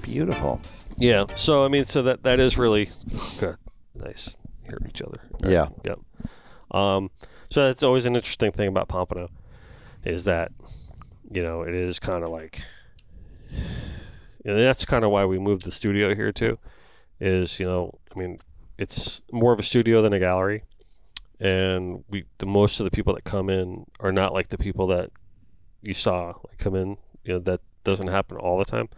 Beautiful. Yeah. So, I mean, so that is really good. Nice. Hear each other. Yeah. Yep. So that's always an interesting thing about Pompano is that, you know, it is kind of like, and that's kind of why we moved the studio here too, is, you know, I mean, it's more of a studio than a gallery. And most of the people that come in are not like the people that you saw like come in. You know, that doesn't happen all the time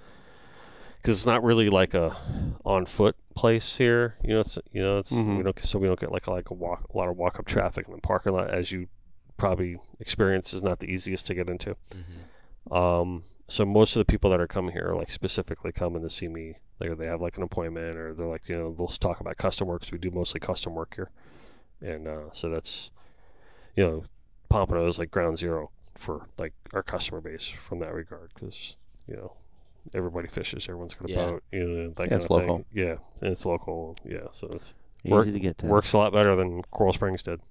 because it's not really like a on foot place here. You know, we don't get like a lot of walk up traffic in the parking lot, as you probably experience is not the easiest to get into. So most of the people that are coming here are like specifically coming to see me. They have like an appointment, or they're like, you know, they'll talk about custom work because we do mostly custom work here. And so that's, you know, Pompano is like ground zero for like our customer base from that regard, because, you know, everybody fishes, everyone's got a boat, you know, that kind it's of local. thing. Yeah, and it's local. Yeah, so it's easy to get to. Works a lot better than Coral Springs did.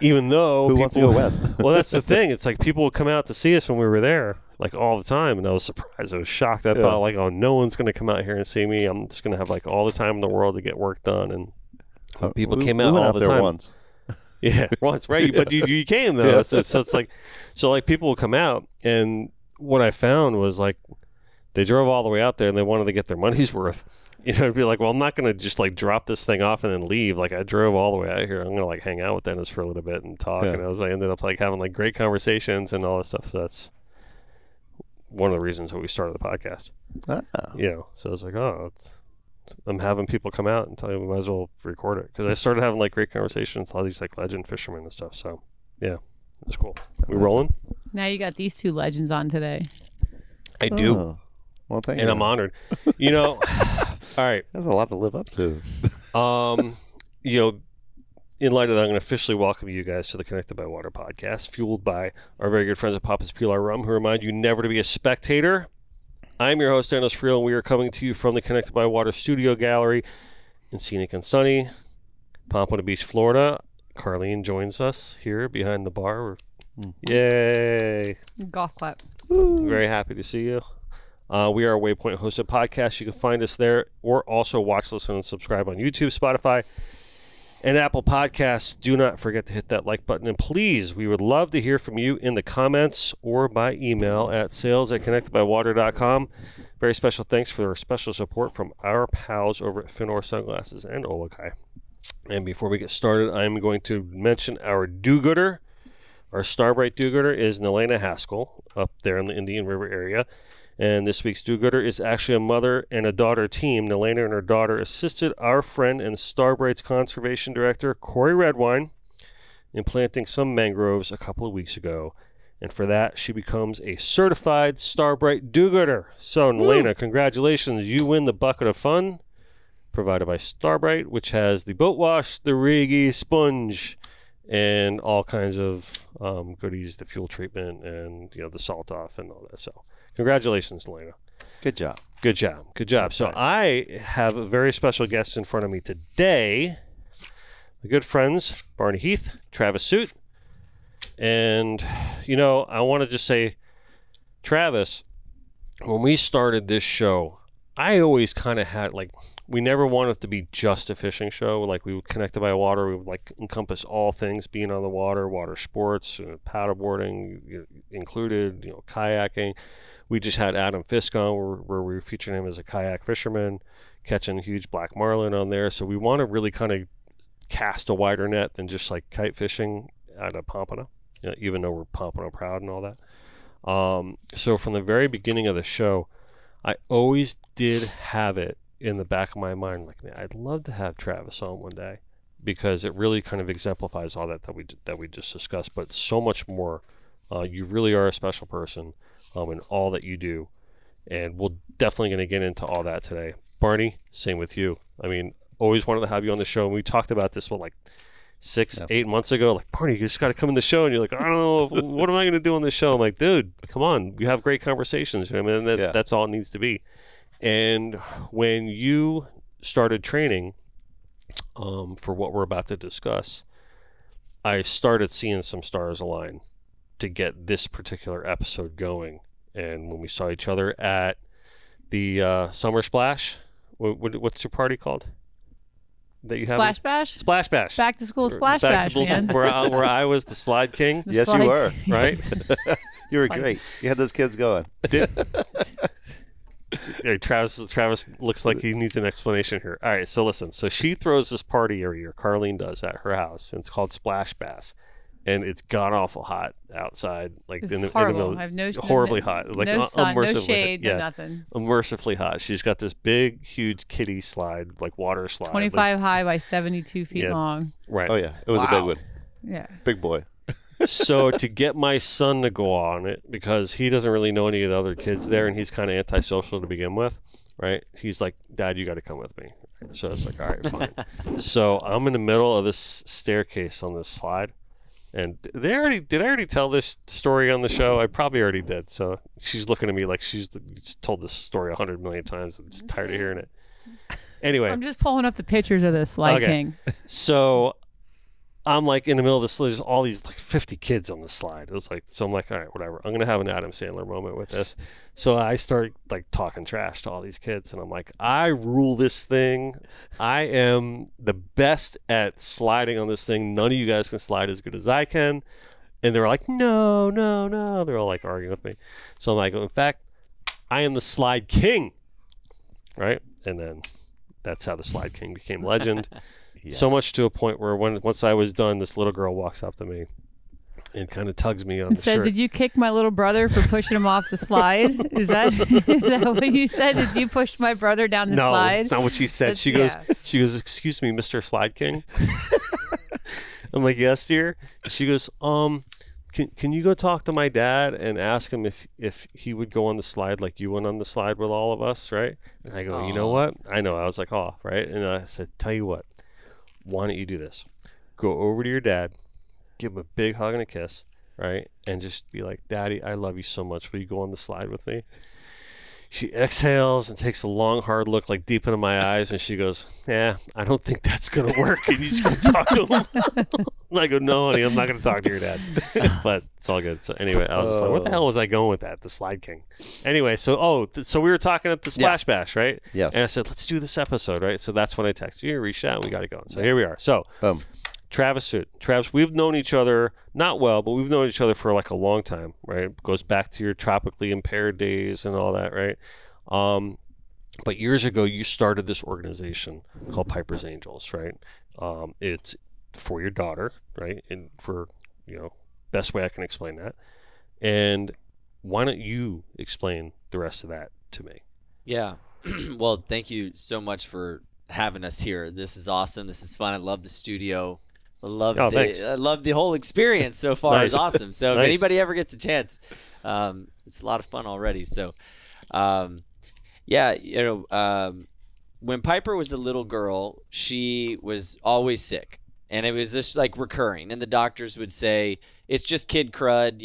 Even though who wants to go west? Well, that's the thing. It's like people would come out to see us when we were there, like all the time, and I was surprised. I was shocked. I thought like, oh, no one's going to come out here and see me. I'm just going to have like all the time in the world to get work done. And people came out all the time. Once. Yeah, once, right? But you came though. Yeah. So it's like, people will come out, and what I found was like they drove all the way out there and they wanted to get their money's worth. You know, it'd be like, well, I'm not going to just like drop this thing off and then leave. Like I drove all the way out here. I'm going to like hang out with Dennis for a little bit and talk. And I ended up like having like great conversations and all this stuff. So that's one of the reasons that we started the podcast. You know, so it's like, I'm having people come out and tell you we might as well record it, because I started having like great conversations with all these like legend fishermen and stuff. So yeah, it's cool. We rolling? Now you got these two legends on today. I do. Well, thank you. And I'm honored. You know, all right. That's a lot to live up to. You know, in light of that, I'm going to officially welcome you guys to the Connected by Water podcast, fueled by our very good friends at Papa's Pilar Rum, who remind you never to be a spectator. I'm your host, Dennis Friel, and we are coming to you from the Connected by Water Studio Gallery in scenic and sunny Pompano Beach, Florida. Carlene joins us here behind the bar. Yay! Golf clap. Very happy to see you. We are a Waypoint hosted podcast. You can find us there, or also watch, listen, and subscribe on YouTube, Spotify, and Apple Podcasts. Do not forget to hit that like button. And please, we would love to hear from you in the comments or by email at sales@connectedbywater.com. Very special thanks for their special support from our pals over at Finor Sunglasses and Olokai. And before we get started, I'm going to mention our do-gooder. Our Starbright do-gooder is Nelena Haskell up there in the Indian River area. And this week's do-gooder is actually a mother and a daughter team. Nelena and her daughter assisted our friend and Starbright's conservation director, Corey Redwine, in planting some mangroves a couple of weeks ago. And for that, she becomes a certified Starbright do-gooder. So, Nelena, congratulations. You win the bucket of fun provided by Starbright, which has the boat wash, the Riggy sponge, and all kinds of goodies, the fuel treatment, and, you know, the salt off and all that. So, congratulations, Elena. Good job. Good job. Good job. So I have a very special guest in front of me today. My good friends, Barney Heath, Travis Suit. And, you know, I want to just say, Travis, when we started this show, I always kind of had, like, we never wanted it to be just a fishing show. Like, we would Connected by Water. We would, like, encompass all things being on the water, water sports, paddleboarding included, you know, kayaking. We just had Adam Fisk on where we were featuring him as a kayak fisherman, catching huge black marlin on there. So we want to really kind of cast a wider net than just like kite fishing out of Pompano, you know, even though we're Pompano proud and all that. So from the very beginning of the show, I always did have it in the back of my mind, like, man, I'd love to have Travis on one day, because it really kind of exemplifies all that we just discussed, but so much more. You really are a special person in all that you do, and we're definitely going to get into all that today. Barney, same with you. I mean, always wanted to have you on the show, and we talked about this, like 8 months ago, like, Barney, you just got to come in the show, and you're like, I don't know, what am I going to do on this show? I'm like, dude, come on, you have great conversations. I mean, that's all it needs to be. And when you started training for what we're about to discuss, I started seeing some stars align to get this particular episode going. And when we saw each other at the summer splash. What's your party called? That you have? Splash Bash? Splash Bash. Back to school Splash Back Bash, to school, man. where I was the slide king. The Yes, slide- you were. Right? You were great. You had those kids going. Hey, Travis looks like he needs an explanation here. All right, so listen. So she throws this party every year. Carlene does at her house, and it's called Splash Bass, and it's god awful hot outside, like It's in the horrible. middle. I have no Horribly hot, like no sun, no unmercifully- shade, yeah, no nothing. unmercifully hot. She's got this big, huge kiddie slide, like water slide, 25 high by 72 feet Yeah. long. right? Oh yeah, it was a big one. Yeah. Big boy. So to get my son to go on it, because he doesn't really know any of the other kids there, and he's kind of antisocial to begin with, right? He's like, "Dad, you got to come with me." So it's like, all right, fine. So I'm in the middle of this staircase on this slide, and did I already tell this story on the show? I probably already did. So she's looking at me like she's told this story 100 million times. I'm just tired of hearing it. Anyway, I'm just pulling up the pictures of this Slide Okay. King. so I'm like in the middle of this. There's all these like 50 kids on the slide. It was like, so I'm like, all right, whatever. I'm gonna have an Adam Sandler moment with this. So I start like talking trash to all these kids, and I'm like, I rule this thing. I am the best at sliding on this thing. None of you guys can slide as good as I can. And they're like, no, no, no. They're all like arguing with me. So I'm like, in fact, I am the Slide King, right? And then that's how the Slide King became legend. Yes. So much to a point where once I was done, this little girl walks up to me and kind of tugs me on It the says, shirt. "Did you kick my little brother for pushing him off the slide?" Is that what you said? Did you push my brother down the No, slide? that's not what she said. That's- She goes, "Excuse me, Mr. Slide King." I'm like, "Yes, dear." She goes, can you go talk to my dad and ask him if he would go on the slide like you went on the slide with all of us, right?" And I go, "You know what? I know." I was like, "Oh, right." And I said, "Tell you what, why don't you do this? Go over to your dad, give him a big hug and a kiss, right? And just be like, 'Daddy, I love you so much. Will you go on the slide with me?'" She exhales and takes a long, hard look, like deep into my eyes, and she goes, "Yeah, I don't think that's gonna work. Can you just go talk to him?" And I go, "No, honey, I'm not gonna talk to your dad." But it's all good. So anyway, I was just like, "What the hell was I going with that? The Slide King." Anyway, so so we were talking at the Splash Bash, right? Yes. And I said, "Let's do this episode," right? So that's when I texted you, reached out, and we got it going. So here we are. So Travis, we've known each other, not well, but we've known each other for like a long time, right? It goes back to your tropically impaired days and all that, right? But years ago, you started this organization called Piper's Angels, right? It's for your daughter, right? And for, best way I can explain that. And why don't you explain the rest of that to me? Yeah. Well, thank you so much for having us here. This is awesome. This is fun. I love the studio. Thanks. I love the whole experience so far. Nice. It's awesome. So Nice. if anybody ever gets a chance, it's a lot of fun already. So, when Piper was a little girl, she was always sick, and it was just like recurring. And the doctors would say, "It's just kid crud,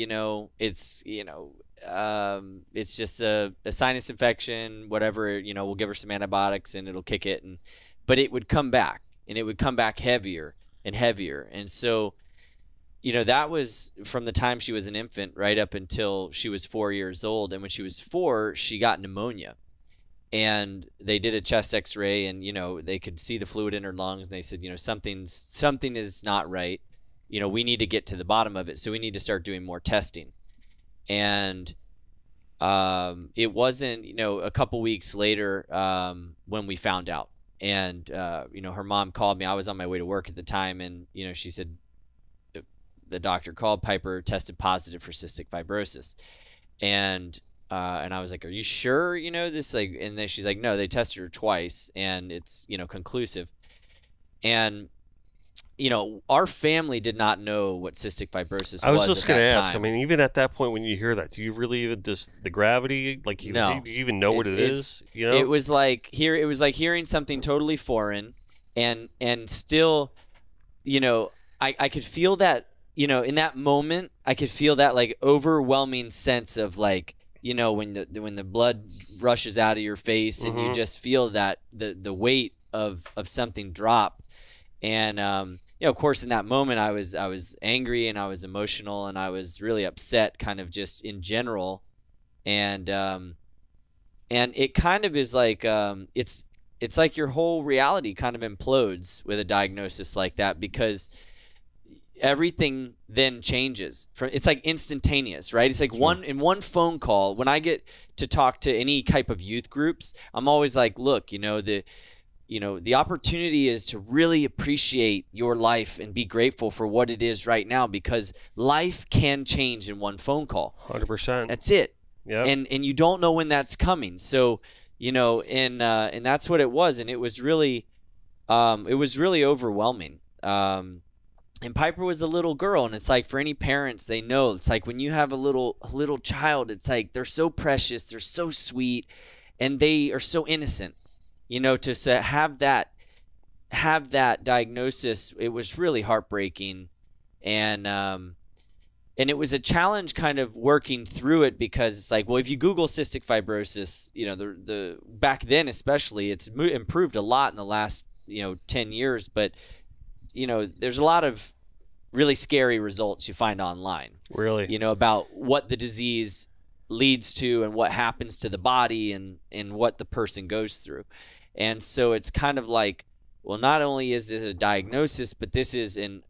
it's just a sinus infection, whatever, we'll give her some antibiotics and it'll kick it." But it would come back, and it would come back heavier and heavier. And so, that was from the time she was an infant right up until she was 4 years old. And when she was 4, she got pneumonia. And they did a chest x-ray, and, they could see the fluid in her lungs. And they said, something is not right. We need to get to the bottom of it. So we need to start doing more testing. And it wasn't, a couple weeks later when we found out. And, her mom called me. I was on my way to work at the time. And, she said the doctor called. Piper tested positive for cystic fibrosis. And I was like, "Are you sure, this?" And then she's like, "No, they tested her twice and it's, conclusive." And, our family did not know what cystic fibrosis was. I was just going to ask. I mean, even at that point, when you hear that, do you really even just the gravity? Like, do you even know what it is? It was like hearing something totally foreign, and still, I could feel that, in that moment, I could feel that like overwhelming sense of like, when the blood rushes out of your face, and you just feel that the weight of something drop. And of course, in that moment, I was angry, and I was emotional, and I was really upset, kind of just in general. And And it kind of is like it's like your whole reality kind of implodes with a diagnosis like that, because everything then changes. It's like instantaneous, right? It's like one phone call. When I get to talk to any type of youth groups, I'm always like, look, the opportunity is to really appreciate your life and be grateful for what it is right now, because life can change in one phone call. 100%. That's it. Yeah. And you don't know when that's coming. So, and that's what it was. And it was really overwhelming. And Piper was a little girl, and it's like, for any parents, they know, it's like when you have a little child, it's like they're so precious, they're so sweet, and they are so innocent. To have that diagnosis, it was really heartbreaking, and it was a challenge kind of working through it, because it's like, well, if you Google cystic fibrosis, the back then especially, it's improved a lot in the last 10 years, but there's a lot of really scary results you find online. Really? About what the disease leads to and what happens to the body and what the person goes through. And so it's kind of like, well, not only is this a diagnosis, but this is an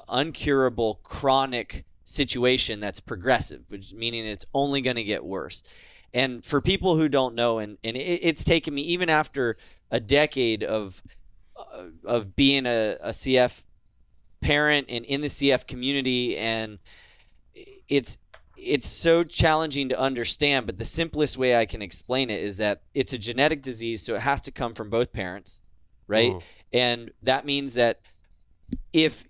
uncurable chronic situation that's progressive, which meaning it's only going to get worse. And for people who don't know, and it's taken me, even after a decade of being a CF parent and in the CF community, and it's so challenging to understand, but the simplest way I can explain it is that it's a genetic disease, so it has to come from both parents, right? And that means that if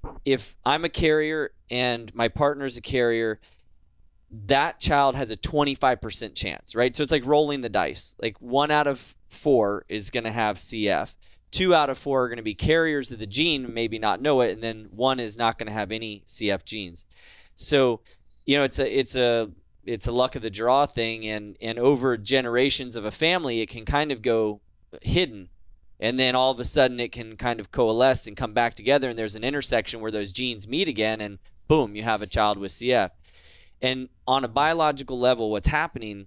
I'm a carrier and my partner's a carrier, that child has a 25% chance, right? So it's like rolling the dice. Like 1 out of 4 is going to have CF. 2 out of 4 are going to be carriers of the gene, maybe not know it, and then 1 is not going to have any CF genes. So, it's a luck of the draw thing, and over generations of a family, it can kind of go hidden, and then all of a sudden it can kind of coalesce and come back together, and there's an intersection where those genes meet again, and boom, you have a child with CF. And on a biological level, what's happening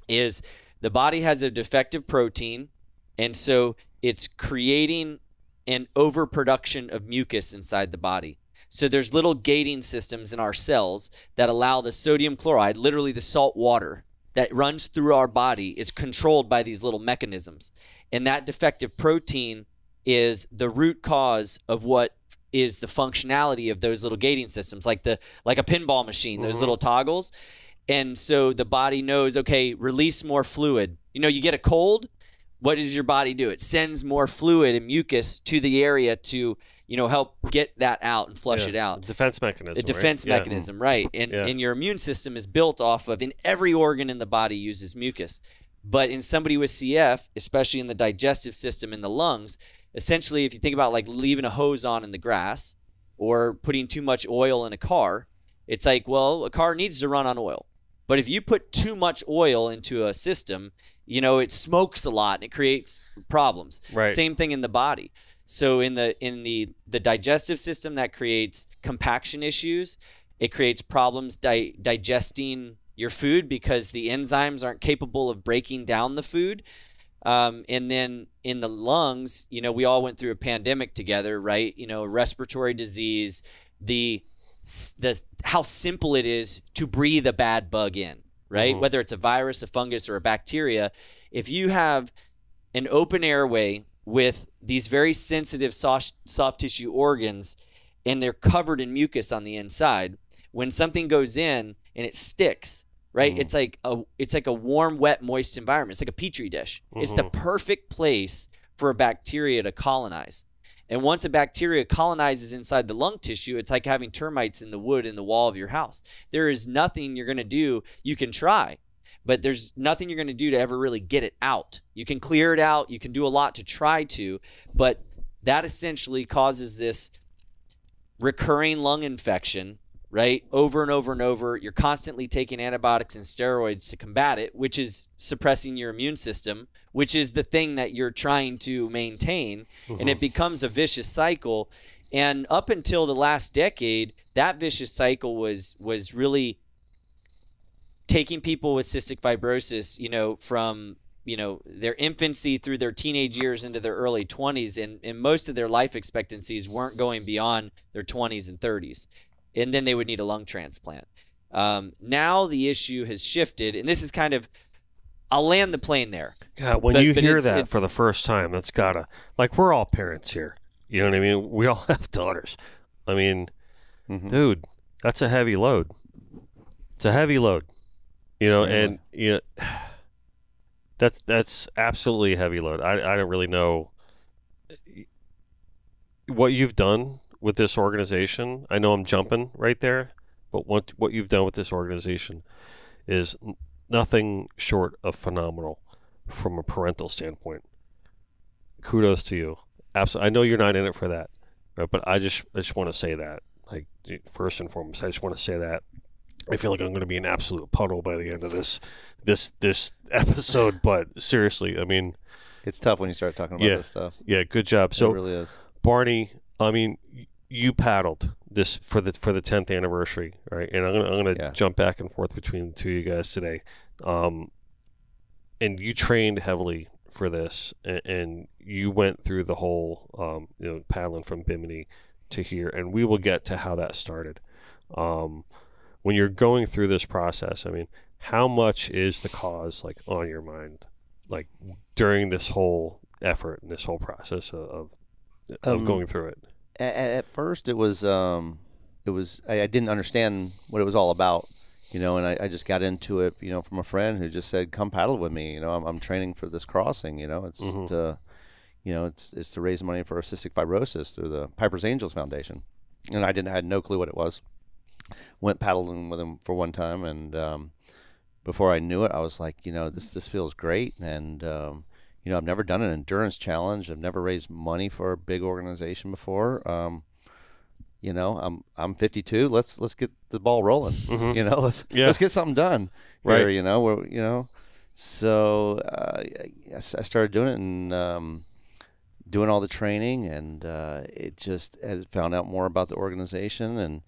is the body has a defective protein, and so it's creating an overproduction of mucus inside the body. So there's little gating systems in our cells that allow the sodium chloride, literally the salt water that runs through our body, is controlled by these little mechanisms. And that defective protein is the root cause of what is the functionality of those little gating systems, like a pinball machine, those little toggles. And so the body knows, okay, release more fluid. You get a cold, what does your body do? It sends more fluid and mucus to the area to, help get that out and flush it out. Defense mechanism. A defense mechanism, right. And your immune system is built off of, and every organ in the body uses mucus. But in somebody with CF, especially in the digestive system in the lungs, essentially, if you think about like leaving a hose on in the grass or putting too much oil in a car, it's like, well, a car needs to run on oil. But if you put too much oil into a system, it smokes a lot and it creates problems. Right. Same thing in the body. So in the digestive system, that creates compaction issues. It creates problems digesting your food because the enzymes aren't capable of breaking down the food. And then in the lungs, we all went through a pandemic together, right? Respiratory disease, the how simple it is to breathe a bad bug in, right? Whether it's a virus, a fungus, or a bacteria. If you have an open airway with these very sensitive soft tissue organs, and they're covered in mucus on the inside, when something goes in and it sticks, right? It's like a warm, wet, moist environment. It's like a petri dish. It's the perfect place for a bacteria to colonize. And once a bacteria colonizes inside the lung tissue, it's like having termites in the wood in the wall of your house. There is nothing you're going to do. You can try, but there's nothing you're going to do to ever really get it out. You can clear it out. You can do a lot to try to, but that essentially causes this recurring lung infection, right? Over and over and over. You're constantly taking antibiotics and steroids to combat it, which is suppressing your immune system, which is the thing that you're trying to maintain. And it becomes a vicious cycle. And up until the last decade, that vicious cycle was really taking people with cystic fibrosis, from their infancy through their teenage years into their early 20s, and most of their life expectancies weren't going beyond their 20s and 30s, and then they would need a lung transplant. Now the issue has shifted, and this is kind of, I'll land the plane there. God, when you hear that for the first time, that's gotta, like, we're all parents here. You know what I mean? We all have daughters. I mean, dude, that's a heavy load. It's a heavy load, and that's absolutely a heavy load. I don't really know what you've done with this organization. I know I'm jumping right there, but what you've done with this organization is nothing short of phenomenal from a parental standpoint. Kudos to you. Absolutely. I know you're not in it for that, right? But I just want to say that, like, first and foremost, I just want to say that I feel like I'm going to be an absolute puddle by the end of this episode. But seriously, I mean, it's tough when you start talking about this stuff. Yeah, good job. So, it really is. Barney, I mean, you paddled this for the 10th anniversary, right? And I'm gonna jump back and forth between the two of you guys today. And you trained heavily for this, and you went through the whole paddling from Bimini to here, and we will get to how that started. When you're going through this process, I mean, how much is the cause, like, on your mind, like, during this whole effort and this whole process of going through it? At first, it was I didn't understand what it was all about, and I just got into it, from a friend who just said, "Come paddle with me." I'm training for this crossing. It's it's to raise money for cystic fibrosis through the Piper's Angels Foundation, and I had no clue what it was. Went paddling with him for one time, and before I knew it, I was like, this feels great, and I've never done an endurance challenge. I've never raised money for a big organization before. I'm 52. Let's get the ball rolling. Let's get something done. Right. Here, So I started doing it and doing all the training, and I found out more about the organization. And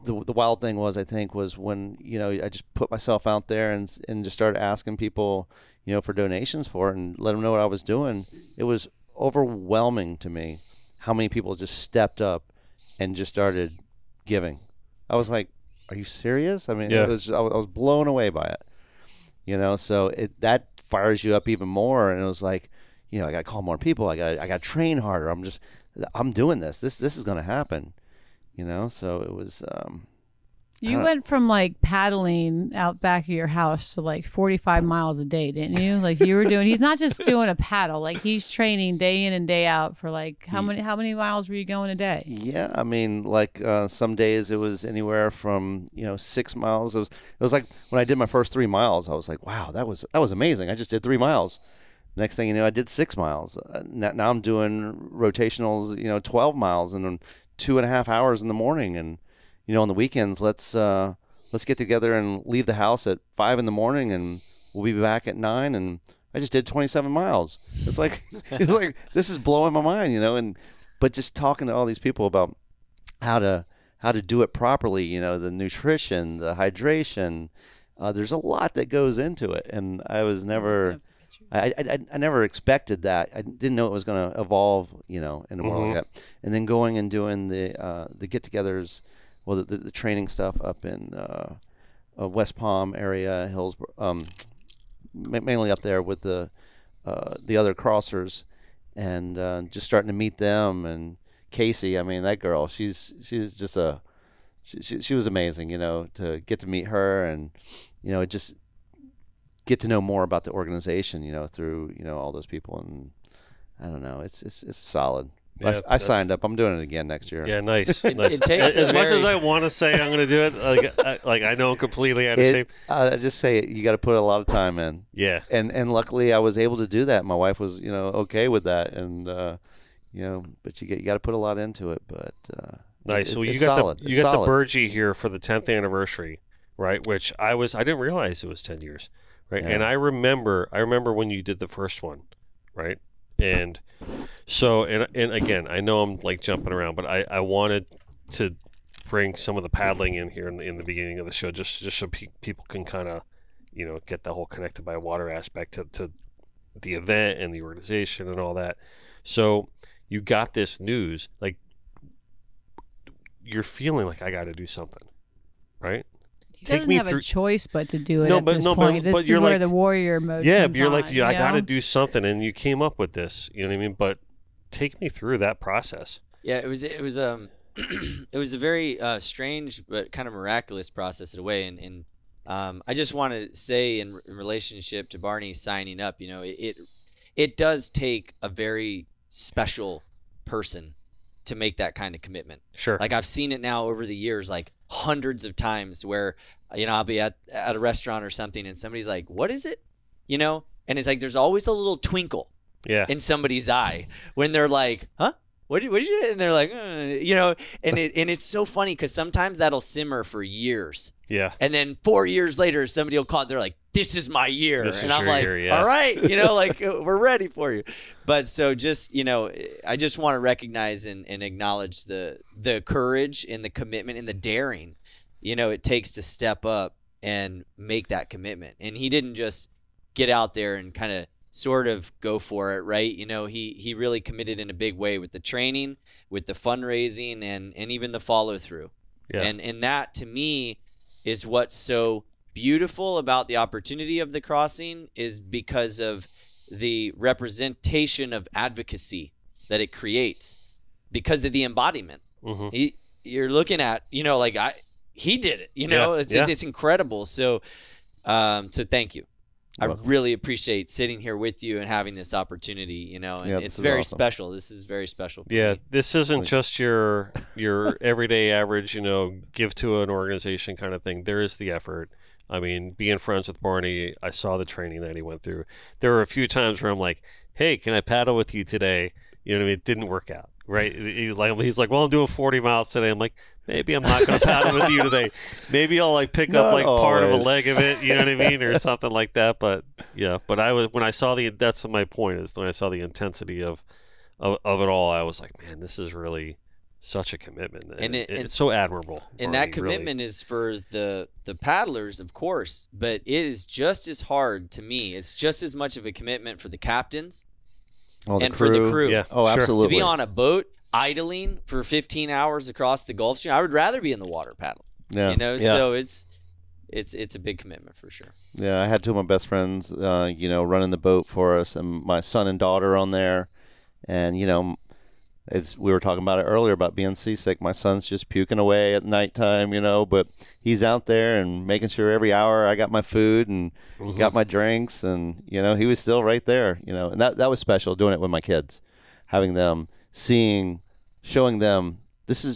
the wild thing was, I think, was when I just put myself out there and just started asking people for donations for it and let them know what I was doing. It was overwhelming to me how many people just stepped up and just started giving. I was like, are you serious? I mean, I was blown away by it. So that fires you up even more, and it was like, I got to call more people. I got to train harder. I'm doing this. This is going to happen. So it was. You went from, like, paddling out back of your house to, like, 45 miles a day, didn't you? Like, you were doing. He's not just doing a paddle. Like, he's training day in and day out for, like, how many miles were you going a day? Yeah, I mean, like, some days it was anywhere from 6 miles. It was like when I did my first 3 miles, I was like, wow, that was amazing. I just did 3 miles. Next thing you know, I did 6 miles. Now I'm doing rotationals, 12 miles and 2.5 hours in the morning, and on the weekends, let's get together and leave the house at 5 in the morning, and we'll be back at 9. And I just did 27 miles. It's like this is blowing my mind, but just talking to all these people about how to do it properly, the nutrition, the hydration. There's a lot that goes into it, and I was never. I never expected that. I didn't know it was going to evolve, in a world like that. And then going and doing the get-togethers, well, the training stuff up in West Palm area, Hillsborough, mainly up there with the other crossers, and just starting to meet them. And Casey, I mean, that girl, she was just she was amazing, to get to meet her, and just get to know more about the organization, through all those people. And I don't know, it's solid. Yeah, I signed up. I'm doing it again next year. Yeah, nice. It takes as much as I want to say I'm going to do it, like I know I'm completely out of shape. I just say you got to put a lot of time in. Yeah. And luckily I was able to do that. My wife was okay with that, and but you got to put a lot into it. But nice. So you got the Burgee here for the 10th anniversary, right? Which I didn't realize it was 10 years, right? Yeah. And I remember when you did the first one, right? And so, and again, I know I'm like jumping around, but I wanted to bring some of the paddling in here in the beginning of the show, just so people can kind of, get the whole connected by water aspect to the event and the organization and all that. So you got this news, like you're feeling like I got to do something, right? He doesn't have a choice but to do it at this point. But this is where the warrior mode Yeah, comes but you're like, on, I got to do something, and you came up with this. You know what I mean? But take me through that process. Yeah, it was it was a very strange but kind of miraculous process in a way, and I just want to say in relationship to Barney signing up, it does take a very special person to make that kind of commitment. Sure. Like I've seen it now over the years, like hundreds of times where, I'll be at a restaurant or something and somebody's like, what is it? And it's like, there's always a little twinkle in somebody's eye when they're like, huh? What did you? And they're like, and it's so funny because sometimes that'll simmer for years. Yeah. And then 4 years later, somebody will call it. They're like, this is my year. And I'm like, year, yeah. all right, like we're ready for you. But so just, I just want to recognize and acknowledge the courage and the commitment and the daring, it takes to step up and make that commitment. And he didn't just get out there and kind of sort of go for it, right? He really committed in a big way with the training, with the fundraising, and even the follow through. Yeah. And that to me is what's so beautiful about the opportunity of the crossing, is because of the representation of advocacy that it creates because of the embodiment. Mm-hmm. You're looking at, he did it, it's incredible. So thank you. I really appreciate sitting here with you and having this opportunity, and it's very awesome. Special. This is very special. Yeah, this isn't just your everyday average, give to an organization kind of thing. There is the effort. I mean, being friends with Barney, I saw the training that he went through. There were a few times where I'm like, hey, can I paddle with you today? You know what I mean? It didn't work out, right? He's like, well, I'm doing 40 miles today. I'm like, maybe I'm not going to paddle with you today. Maybe I'll pick up part of a leg of it, you know what I mean? Or something like that. But yeah, but when I saw that's my point, is when I saw the intensity of it all, I was like, man, this is really such a commitment. And it's so admirable. And that commitment is for the paddlers, of course, but it is just as hard to me. It's just as much of a commitment for the captains and for the crew. Yeah. Oh, absolutely. To be on a boat idling for 15 hours across the Gulf Stream, I would rather be in the water paddling. Yeah. So it's a big commitment for sure. Yeah, I had two of my best friends, running the boat for us, and my son and daughter on there, and we were talking about it earlier about being seasick. My son's just puking away at nighttime, but he's out there and making sure every hour I got my food and got my drinks, and he was still right there, and that was special, doing it with my kids, having them showing them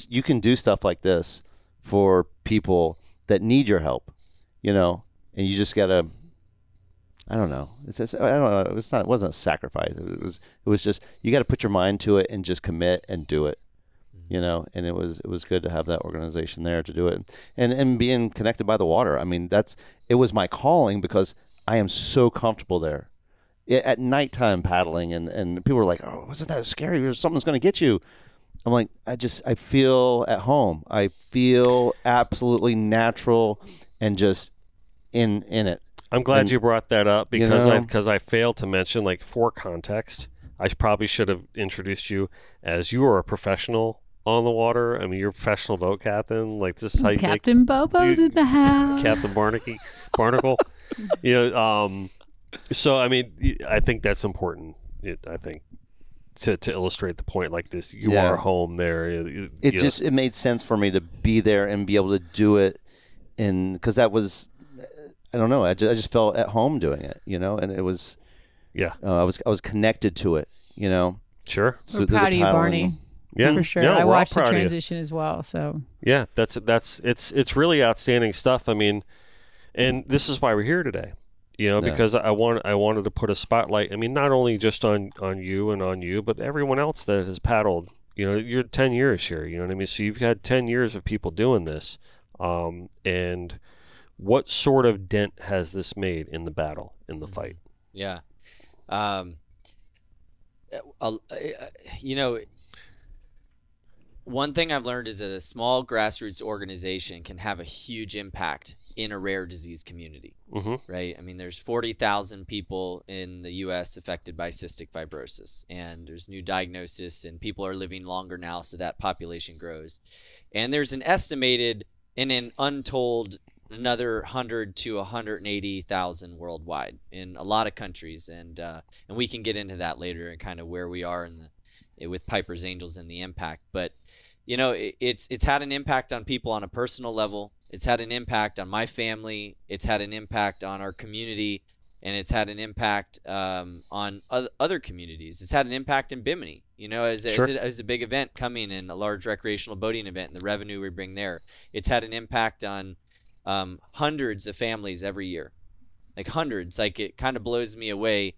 you can do stuff like this for people that need your help, and you just gotta, I don't know. I don't know. It wasn't a sacrifice. It was just, you got to put your mind to it and just commit and do it, and it was good to have that organization there to do it, and being connected by the water. I mean, it was my calling because I am so comfortable there. At nighttime paddling, and people were like, oh, wasn't that scary? Something's going to get you. I'm like, I feel at home. I feel absolutely natural and just in it. I'm glad you brought that up because I failed to mention, for context, I probably should have introduced you as you are a professional on the water. I mean, you're a professional boat captain. This is how you Captain Bobo's in the house. Captain Barnacle. So I mean, I think that's important. I think to illustrate the point like this, you are home there. It made sense for me to be there and be able to do it, because that was, I don't know. I just felt at home doing it, and it was, I was connected to it, Sure. We're proud of you, Barney. Yeah, for sure. I watched the transition as well. So yeah, it's really outstanding stuff. I mean, and this is why we're here today, because I wanted to put a spotlight. I mean, not only just on you, but everyone else that has paddled. You're 10 years here. You know what I mean? So you've had 10 years of people doing this, and what sort of dent has this made in the battle, in the fight? Yeah. one thing I've learned is that a small grassroots organization can have a huge impact in a rare disease community, right? I mean, there's 40,000 people in the U.S. affected by cystic fibrosis, and there's new diagnosis, and people are living longer now, so that population grows. And there's an estimated and an untold another 100 to 180,000 worldwide in a lot of countries, and we can get into that later and kind of where we are with Piper's Angels and the impact. But you know, it's had an impact on people on a personal level. It's had an impact on my family. It's had an impact on our community, and it's had an impact on other communities. It's had an impact in Bimini, you know, as a big event coming, and a large recreational boating event, and the revenue we bring there. It's had an impact on hundreds of families every year, like hundreds. Like, it kind of blows me away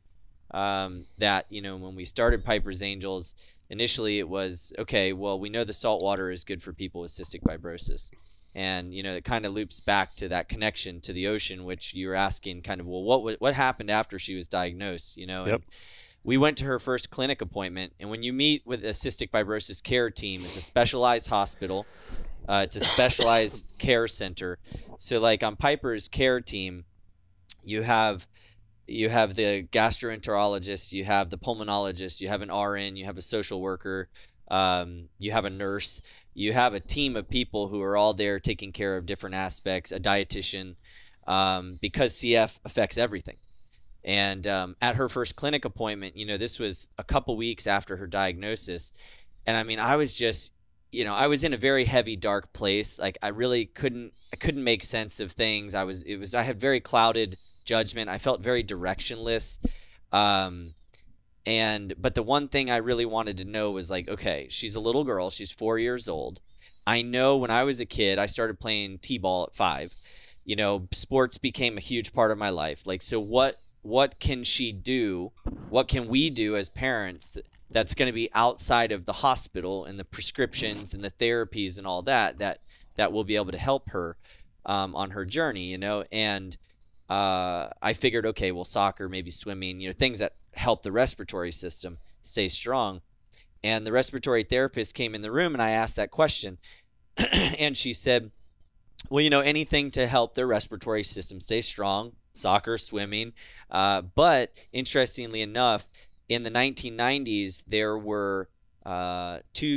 that, you know, when we started Piper's Angels, initially it was, okay, well, we know the salt water is good for people with cystic fibrosis. And, you know, it kind of loops back to that connection to the ocean, which you were asking kind of, well, what happened after she was diagnosed, you know? And we went to her first clinic appointment, and when you meet with a cystic fibrosis care team, it's a specialized hospital. It's a specialized care center. So like on Piper's care team, you have the gastroenterologist, you have the pulmonologist, you have an RN, you have a social worker, you have a nurse, you have a team of people who are all there taking care of different aspects, a dietitian, because CF affects everything. And at her first clinic appointment, you know, this was a couple weeks after her diagnosis. And I mean, I was just, you know, I was in a very heavy, dark place. Like, I really couldn't make sense of things. I had very clouded judgment. I felt very directionless. But the one thing I really wanted to know was, like, okay, she's a little girl. She's 4 years old. I know when I was a kid, I started playing t-ball at 5. You know, sports became a huge part of my life. Like, so what can she do? What can we do as parents that's going to be outside of the hospital and the prescriptions and the therapies and all that will be able to help her on her journey, you know? And I figured, okay, well, soccer, maybe swimming, you know, things that help the respiratory system stay strong. And the respiratory therapist came in the room, and I asked that question. And she said, well, you know, anything to help their respiratory system stay strong, soccer, swimming. But interestingly enough, in the 1990s, there were 2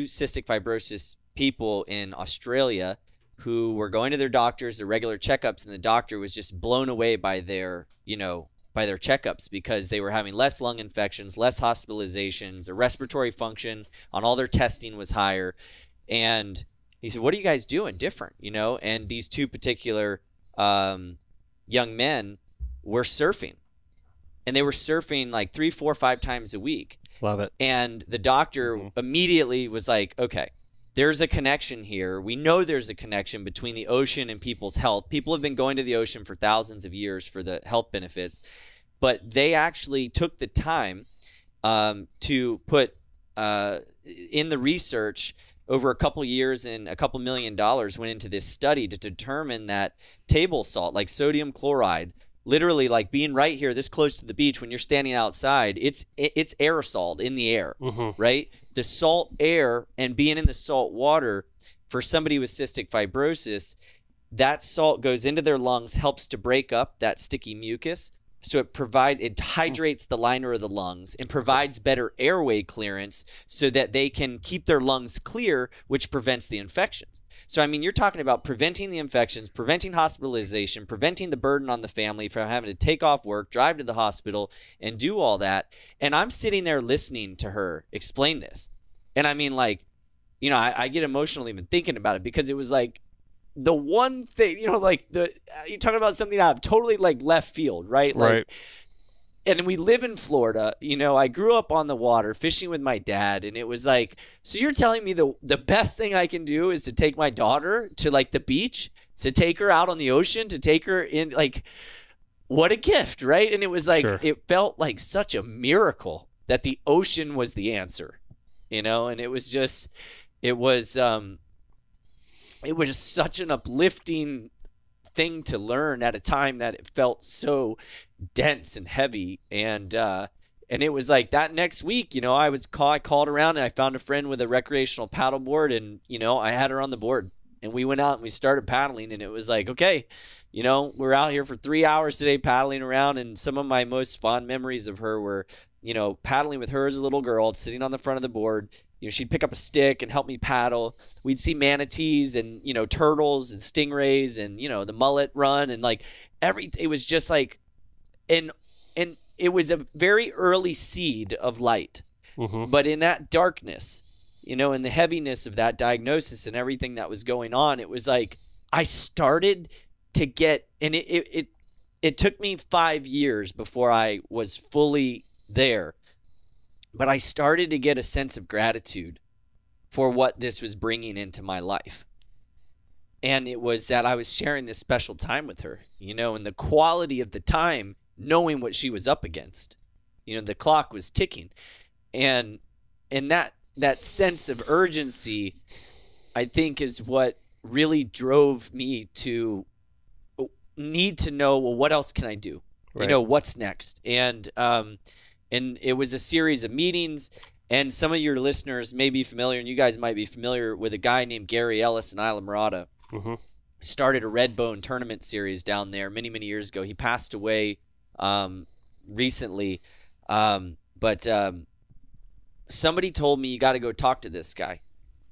cystic fibrosis people in Australia who were going to their doctors, their regular checkups, and the doctor was just blown away by their checkups, because they were having less lung infections, less hospitalizations, their respiratory function on all their testing was higher. And he said, what are you guys doing different, you know? And these 2 particular young men were surfing. And they were surfing like 3, 4, 5 times a week. Love it. And the doctor immediately was like, okay, there's a connection here. We know there's a connection between the ocean and people's health. People have been going to the ocean for thousands of years for the health benefits. But they actually took the time to put in the research over a couple years, and a couple $1 million went into this study to determine that table salt, like sodium chloride, literally, like being right here this close to the beach, when you're standing outside, it's aerosol in the air, right? The salt air and being in the salt water, for somebody with cystic fibrosis, that salt goes into their lungs, helps to break up that sticky mucus. So it hydrates the liner of the lungs and provides better airway clearance so that they can keep their lungs clear, which prevents the infections. So, I mean, you're talking about preventing the infections, preventing hospitalization, preventing the burden on the family from having to take off work, drive to the hospital, and do all that. And I'm sitting there listening to her explain this. And I mean, like, you know, I get emotional even thinking about it, because it was like, the one thing, you know, like you're talking about something out of totally like left field, right? Like, right. And we live in Florida. You know, I grew up on the water fishing with my dad, and it was like, so you're telling me the best thing I can do is to take my daughter to like the beach, to take her out on the ocean, to take her in, like, what a gift, right? And it was like, It felt like such a miracle that the ocean was the answer, you know? And it was just such an uplifting thing to learn at a time that it felt so dense and heavy. And And it was like that next week, I called around and I found a friend with a recreational paddleboard, and, I had her on the board, and we went out and we started paddling, and it was like, okay, we're out here for 3 hours today paddling around. And some of my most fond memories of her were, paddling with her as a little girl, sitting on the front of the board. She'd pick up a stick and help me paddle. We'd see manatees and, turtles and stingrays and, the mullet run, and like it was just like, and it was a very early seed of light. Mm-hmm. But in that darkness, in the heaviness of that diagnosis and everything that was going on, it was like I started to get, and it took me 5 years before I was fully there, but I started to get a sense of gratitude for what this was bringing into my life. And it was that I was sharing this special time with her, and the quality of the time, knowing what she was up against. The clock was ticking. And that sense of urgency, I think, is what really drove me to need to know, well, what else can I do? Right. What's next? And it was a series of meetings, and some of your listeners may be familiar, and you guys might be familiar with a guy named Gary Ellis in Islamorada. Mm-hmm. Started a Redbone tournament series down there many, many years ago. He passed away recently, but somebody told me, you got to go talk to this guy.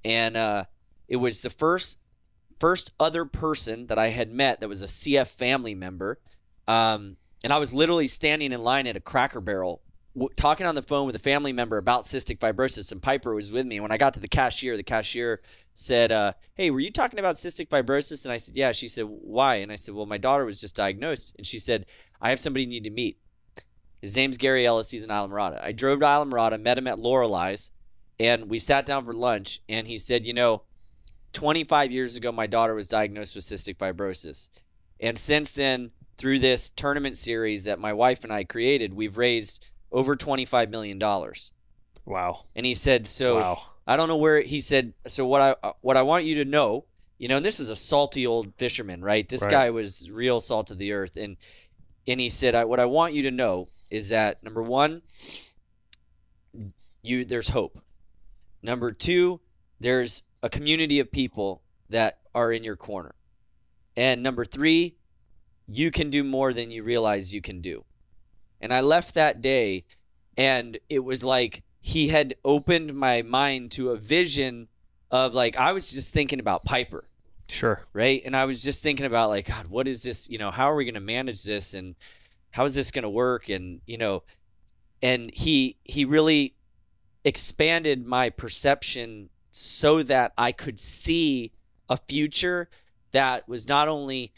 And it was the first other person that I had met that was a CF family member. And I was literally standing in line at a Cracker Barrel talking on the phone with a family member about cystic fibrosis, and Piper was with me. When I got to the cashier said, hey, were you talking about cystic fibrosis? And I said, yeah. She said, why? And I said, well, my daughter was just diagnosed. And she said, I have somebody you need to meet. His name's Gary Ellis. He's in Islamorada. I drove to Islamorada, met him at Lorelei's, and we sat down for lunch, and he said, 25 years ago, my daughter was diagnosed with cystic fibrosis. And since then, through this tournament series that my wife and I created, we've raised over $25 million. Wow. And he said, so wow. I don't know where, he said, so what I want you to know, and this was a salty old fisherman, right? This guy was real salt of the earth. And he said, what I want you to know is that, number one, there's hope. Number two, there's a community of people that are in your corner. And number three, you can do more than you realize you can do. And I left that day, and it was like he had opened my mind to a vision of, like, I was just thinking about Piper. Sure. Right? And I was just thinking about, like, God, what is this? How are we going to manage this? And how is this going to work? And, and he really expanded my perception so that I could see a future that was not only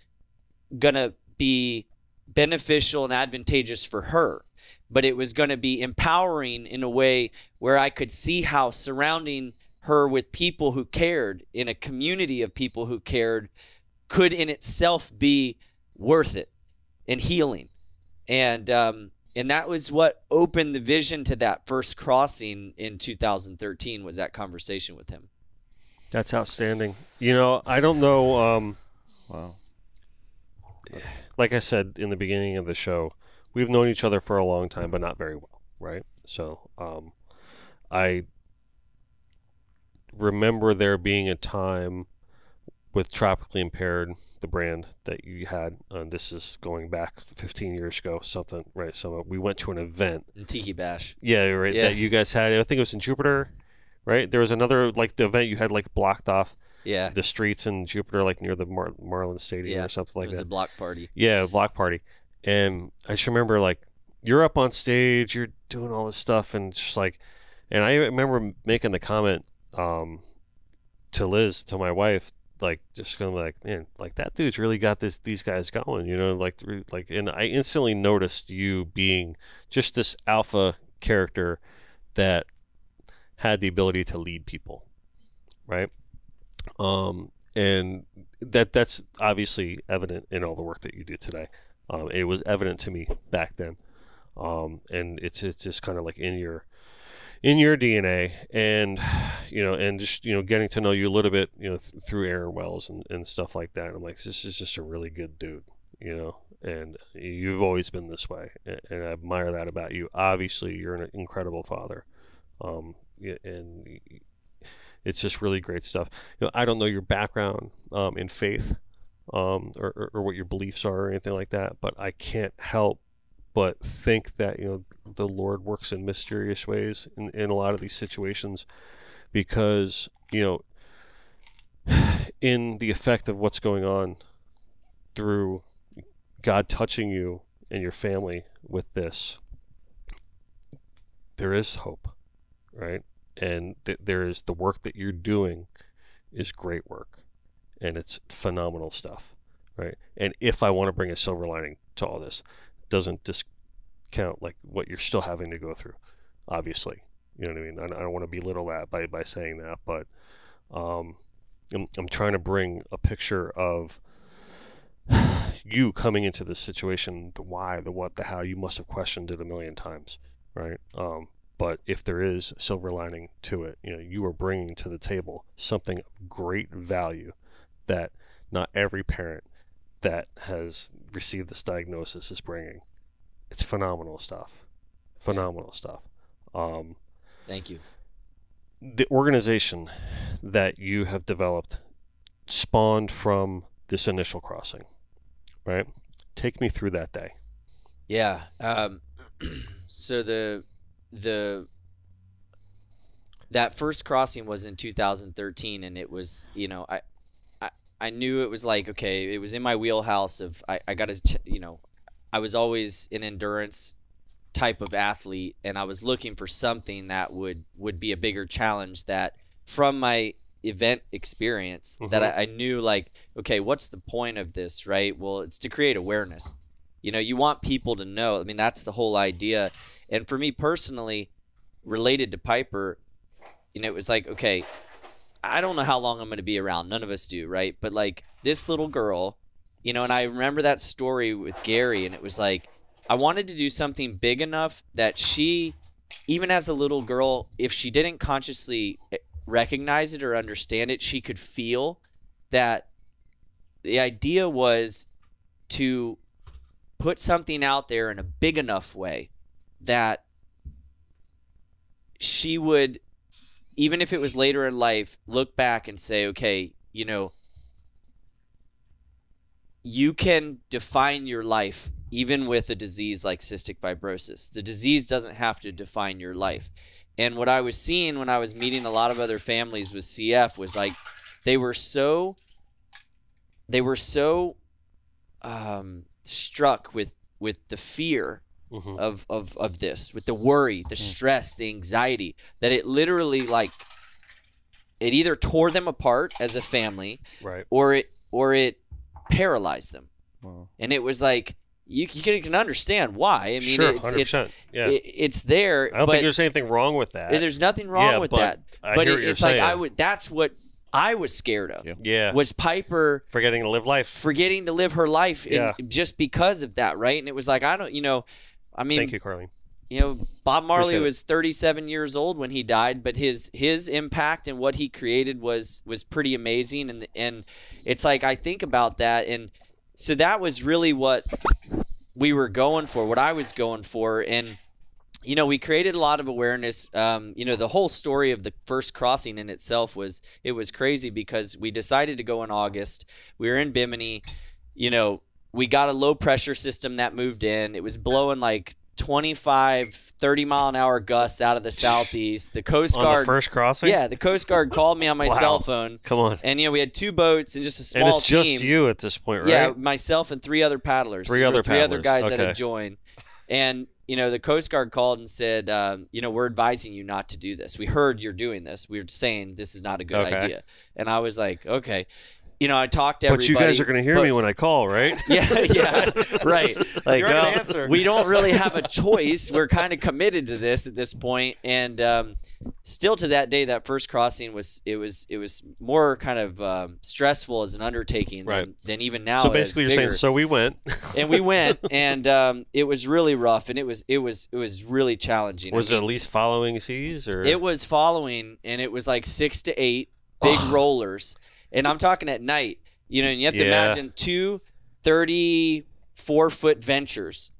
going to be beneficial and advantageous for her, but it was going to be empowering in a way where I could see how surrounding her with people who cared, in a community of people who cared, could in itself be worth it and healing. And that was what opened the vision to that first crossing in 2013, was that conversation with him. That's outstanding. I don't know. Wow. Like I said in the beginning of the show, we've known each other for a long time, but not very well, right? So I remember there being a time with Tropically Impaired, the brand that you had. This is going back 15 years ago, something, right? So we went to an event. In Tiki Bash. Yeah, right. Yeah. That you guys had. I think it was in Jupiter, right? There was another, like, the event you had, like, blocked off. Yeah. The streets in Jupiter, like near the Marlins Stadium or something like that. It was a block party. Yeah, a block party. And I just remember, like, you're up on stage, you're doing all this stuff, and it's just like, and I remember making the comment to Liz, to my wife, like, just going like, man, like, that dude's really got these guys going, like, and I instantly noticed you being just this alpha character that had the ability to lead people, right? And that's obviously evident in all the work that you do today. It was evident to me back then. And it's just kind of like in your DNA, and and just getting to know you a little bit, through Aaron Wells and stuff like that. I'm like, this is just a really good dude, And you've always been this way, and I admire that about you. Obviously, you're an incredible father, and it's just really great stuff. I don't know your background in faith, or what your beliefs are or anything like that, but I can't help but think that the Lord works in mysterious ways in a lot of these situations, because in the effect of what's going on through God touching you and your family with this, there is hope, right? And there is the work that you're doing is great work, and it's phenomenal stuff, right? And if I want to bring a silver lining to all this, it doesn't discount like what you're still having to go through, obviously. You know what I mean? I don't want to belittle that by saying that, but I'm trying to bring a picture of you coming into this situation, the why, the what, the how. You must have questioned it a million times, right? But if there is a silver lining to it, you are bringing to the table something of great value that not every parent that has received this diagnosis is bringing. It's phenomenal stuff. Phenomenal stuff. Thank you. The organization that you have developed spawned from this initial crossing, right? Take me through that day. Yeah. So that first crossing was in 2013, and it was, I knew it was like, okay, it was in my wheelhouse of, I got to, I was always an endurance type of athlete, and I was looking for something that would be a bigger challenge, that from my event experience, that I knew, like, okay, what's the point of this, right? Well, it's to create awareness. You want people to know. I mean, that's the whole idea. And for me personally, related to Piper, it was like, okay, I don't know how long I'm going to be around. None of us do, right? But like this little girl, and I remember that story with Gary, and it was like, I wanted to do something big enough that she, even as a little girl, if she didn't consciously recognize it or understand it, she could feel that the idea was to put something out there in a big enough way that she would, even if it was later in life, look back and say, okay, you can define your life even with a disease like cystic fibrosis. The disease doesn't have to define your life. And what I was seeing when I was meeting a lot of other families with CF was like, they were so struck with the fear of this, with the worry, the stress, the anxiety, that it literally, like, it either tore them apart as a family, right, or it paralyzed them. Wow. And it was like, you can understand why. I mean, sure, it's there. I don't think there's anything wrong with that. There's nothing wrong with that. But it's like that's what I was scared of. Yeah. Was Piper forgetting to live her life, just because of that, right? And it was like, I mean, thank you, Carlene. Bob Marley was 37 years old when he died, but his impact and what he created was pretty amazing. And it's like, I think about that, and so that was really what we were going for, what I was going for. And we created a lot of awareness. The whole story of the first crossing in itself was crazy, because we decided to go in August. We were in Bimini. We got a low pressure system that moved in. It was blowing like 25, 30 mile an hour gusts out of the southeast. The Coast Guard. On the first crossing? Yeah, the Coast Guard called me on my cell phone. Come on. And we had 2 boats and just a small team. And it's just you at this point, right? Yeah, myself and 3 other paddlers. Three other guys that had joined. And the Coast Guard called and said, we're advising you not to do this. We heard you're doing this. We were saying this is not a good idea. And I was like, okay. I talked to everybody. But you guys are going to hear me when I call, right? Yeah, right. Like, you're going to answer. We don't really have a choice. We're kind of committed to this at this point. And still to that day, that first crossing was more kind of stressful as an undertaking than even now. So basically, you're saying, so we went. And we went, and it was really rough, and it was really challenging. Was it at least following seas, or? It was following, and it was like 6 to 8 big rollers. And I'm talking at night, and you have to imagine 2 30, 4-foot ventures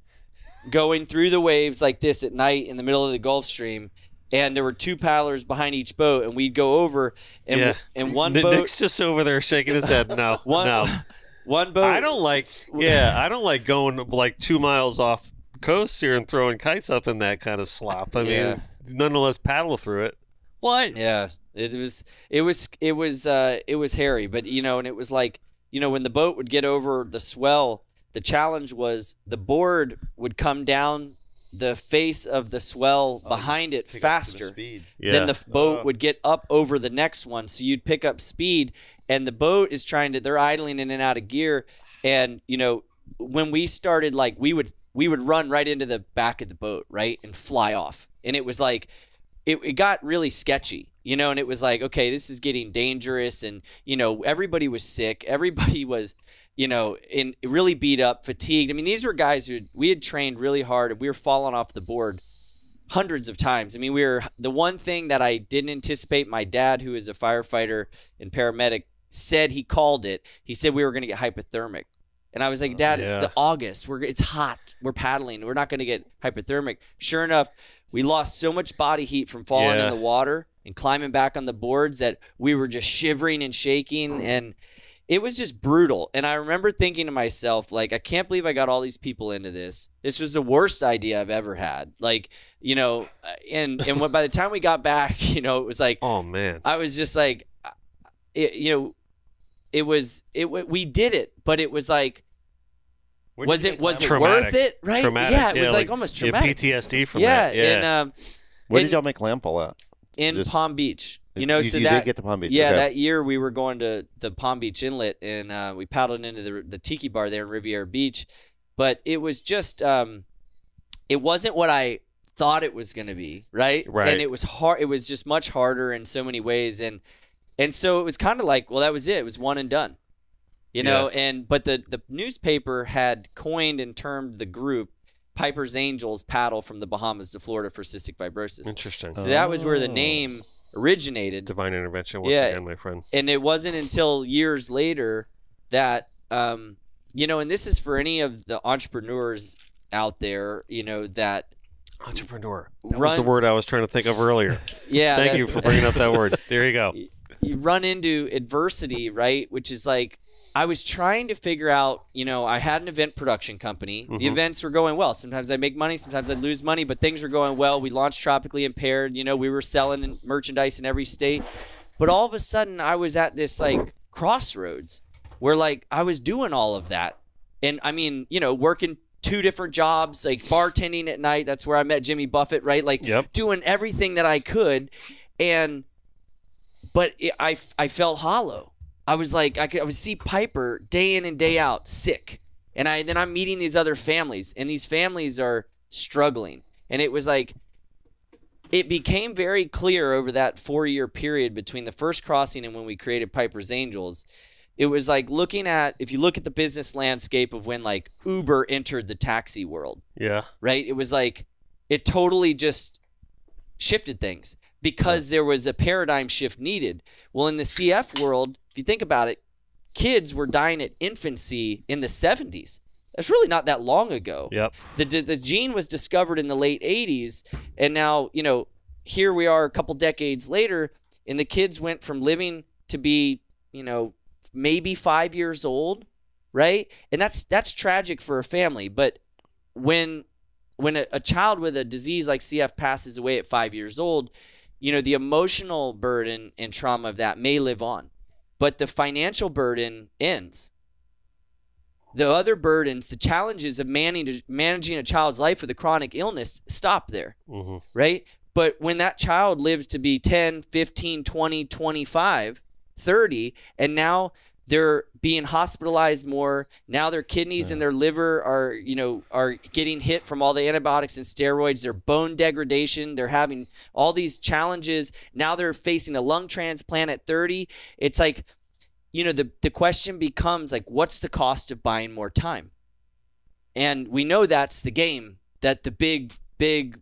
going through the waves like this at night in the middle of the Gulf Stream. And there were 2 paddlers behind each boat, and we'd go over, and one boat. Nick's just over there shaking his head. No, no. One boat. I don't like going like 2 miles off coast here and throwing kites up in that kind of slop. I mean, nonetheless, paddle through it. What? Yeah, it was hairy, but and it was like, when the boat would get over the swell, the challenge was the board would come down the face of the swell behind it faster than the boat would get up over the next one. So you'd pick up speed, and the boat is they're idling in and out of gear. And, when we started, like, we would run right into the back of the boat, right, and fly off. And it was like, it got really sketchy, and it was like, okay, this is getting dangerous. And, everybody was sick. Everybody was, in really beat up, fatigued. I mean, these were guys who we had trained really hard. We were falling off the board hundreds of times. I mean, the one thing that I didn't anticipate, my dad, who is a firefighter and paramedic, said he called it. He said we were going to get hypothermic. And I was like, Dad, it's the August. It's hot. We're paddling. We're not going to get hypothermic. Sure enough, we lost so much body heat from falling in the water and climbing back on the boards that we were just shivering and shaking. And it was just brutal. And I remember thinking to myself, like, I can't believe I got all these people into this. This was the worst idea I've ever had. Like, and by the time we got back, it was like, oh man, I was just like, we did it, but it was like, was it worth it? Right? Traumatic. Yeah, it was like almost traumatic. PTSD from that. Yeah. And where did y'all make landfall at? In Palm Beach. You did get to Palm Beach. Yeah, okay. that year we were going to the Palm Beach Inlet, and we paddled into the tiki bar there in Riviera Beach. But it was just, it wasn't what I thought it was going to be, right? Right. And it was hard. It was just much harder in so many ways, and so it was kind of like, well, that was it. It was one and done, but the newspaper had coined and termed the group Piper's Angels paddle from the Bahamas to Florida for cystic fibrosis. Interesting. So that was where the name originated. Divine intervention once again, my friend. And it wasn't until years later that, and this is for any of the entrepreneurs out there, that entrepreneur. That was the word I was trying to think of earlier. Yeah. Thank you for bringing up that word. There you go. You run into adversity, right? Which is like, I was trying to figure out, I had an event production company. The events were going well. Sometimes I make money, sometimes I lose money, but things were going well. We launched Tropically Impaired. We were selling merchandise in every state. But all of a sudden, I was at this like crossroads where like I was doing all of that. And I mean, working 2 different jobs, like bartending at night. That's where I met Jimmy Buffett, right? Like doing everything that I could. But I felt hollow. I was like, I would see Piper day in and day out sick. And then I'm meeting these other families, and these families are struggling. And it was like, it became very clear over that 4-year period between the first crossing and when we created Piper's Angels. It was like if you look at the business landscape of when like Uber entered the taxi world. Yeah. Right? It was like, it totally just shifted things because there was a paradigm shift needed. Well, in the CF world, if you think about it, kids were dying at infancy in the 70s. That's really not that long ago. Yep. The gene was discovered in the late 80s, and now, here we are a couple decades later, and the kids went from living to be, maybe 5 years old, right? And that's tragic for a family. But when a child with a disease like CF passes away at 5 years old, the emotional burden and trauma of that may live on. But the financial burden ends. The other burdens, the challenges of managing a child's life with a chronic illness stop there, right? But when that child lives to be 10, 15, 20, 25, 30, and now they're being hospitalized more, now their kidneys and their liver are getting hit from all the antibiotics and steroids, their bone degradation, they're having all these challenges. Now they're facing a lung transplant at 30. It's like, the question becomes like, what's the cost of buying more time? And we know that's the game that the big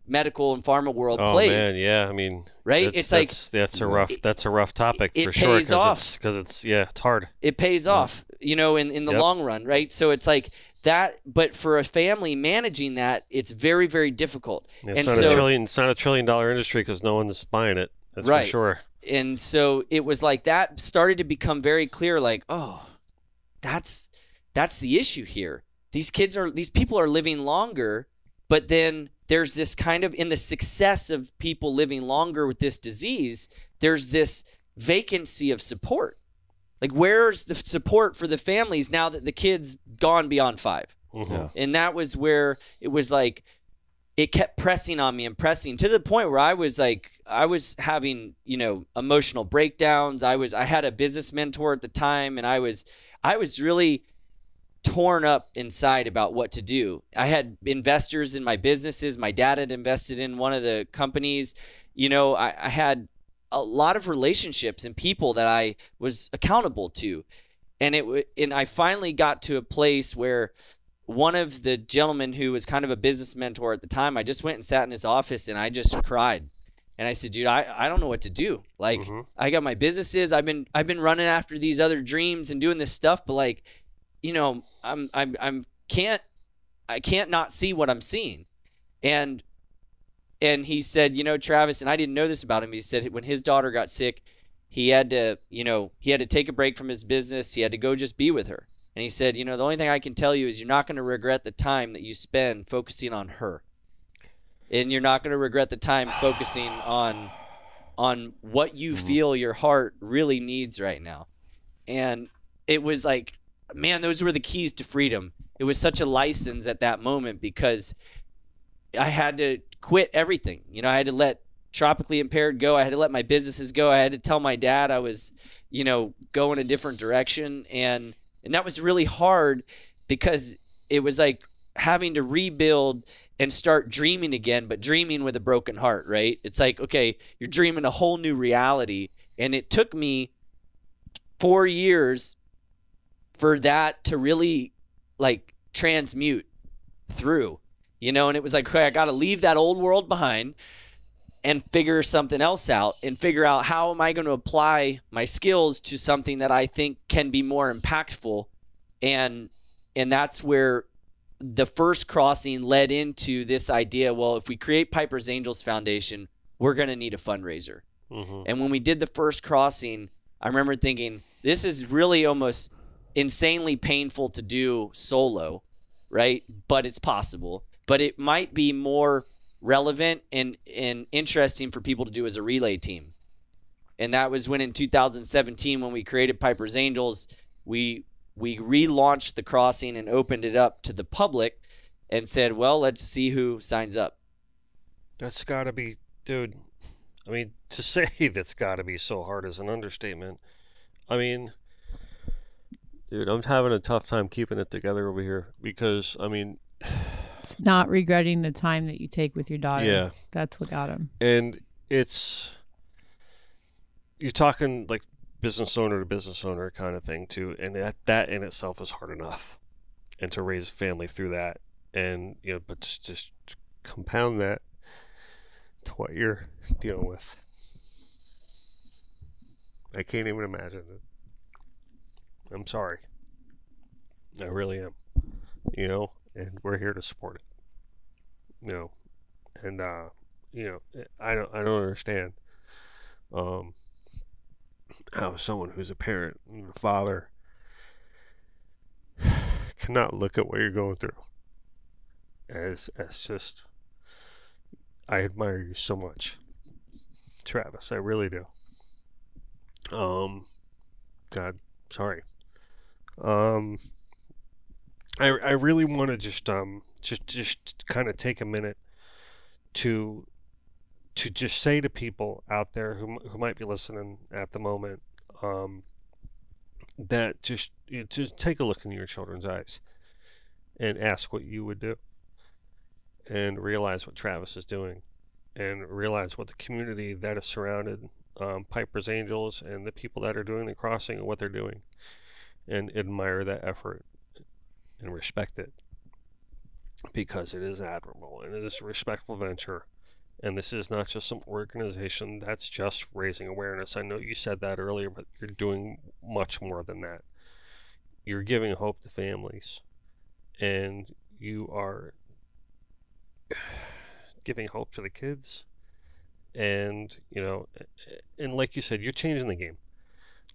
medical and pharma world plays. Oh man, yeah. I mean, right? That's a rough topic for sure. Because it's hard. It pays off, in the long run, right? So it's like but for a family managing that, it's very, very difficult. Yeah, it's not a $1 trillion industry because no one's buying it. That's right. for sure. And so it was like that started to become very clear, like, oh, that's the issue here. These people are living longer, but then there's this kind of, in the success of people living longer with this disease, there's this vacancy of support. Like, where's the support for the families now that the kid's gone beyond 5? Mm-hmm. And that was where it was like, it kept pressing on me and pressing to the point where I was having, emotional breakdowns. I had a business mentor at the time, and I was really torn up inside about what to do. I had investors in my businesses. My dad had invested in one of the companies. I had a lot of relationships and people that I was accountable to. And I finally got to a place where one of the gentlemen who was kind of a business mentor at the time, I just went and sat in his office and I just cried. And I said, dude, I don't know what to do. Like, mm-hmm. I got my businesses. I've been running after these other dreams and doing this stuff, but like, I can't not see what I'm seeing. And he said, Travis, and I didn't know this about him. He said when his daughter got sick, he had to take a break from his business. He had to go just be with her. And he said, the only thing I can tell you is you're not going to regret the time that you spend focusing on her. And you're not going to regret the time focusing on what you feel your heart really needs right now. And it was like, man, those were the keys to freedom. It was such a license at that moment because I had to quit everything. I had to let tropically impaired go. I had to let my businesses go. I had to tell my dad I was, going a different direction. And that was really hard because it was like having to rebuild and start dreaming again, but dreaming with a broken heart, right? It's like, okay, you're dreaming a whole new reality. And it took me 4 years for that to really like transmute through, and it was like, okay, I got to leave that old world behind and figure something else out and figure out how am I going to apply my skills to something that I think can be more impactful. And that's where the first crossing led into this idea. Well, if we create Piper's Angels Foundation, we're going to need a fundraiser. Mm-hmm. And when we did the first crossing, I remember thinking, this is really almost insanely painful to do solo, right? But it's possible. But it might be more relevant and interesting for people to do as a relay team. And that was when in 2017, when we created Piper's Angels, we relaunched the crossing and opened it up to the public and said, well, let's see who signs up. That's got to be, dude, I mean, to say that's got to be so hard is an understatement. I mean, dude, I'm having a tough time keeping it together over here because, I mean, it's not regretting the time that you take with your daughter. Yeah. That's what got him. And you're talking like business owner to business owner kind of thing too. And that in itself is hard enough. And to raise a family through that. And, but just compound that to what you're dealing with. I can't even imagine it. I'm sorry. I really am. And we're here to support it. And I don't understand how someone who's a parent and a father cannot look at what you're going through as just, I admire you so much, Travis. I really do. God, sorry. I really want to just kind of take a minute to just say to people out there who might be listening at the moment, that just take a look in your children's eyes and ask what you would do, and realize what Travis is doing, and realize what the community that is surrounded Piper's Angels and the people that are doing the crossing and what they're doing, and admire that effort and respect it, because it is admirable and it is a respectful venture. And this is not just some organization that's just raising awareness. I know you said that earlier, but you're doing much more than that. You're giving hope to families, and you are giving hope to the kids, and and like you said, you're changing the game.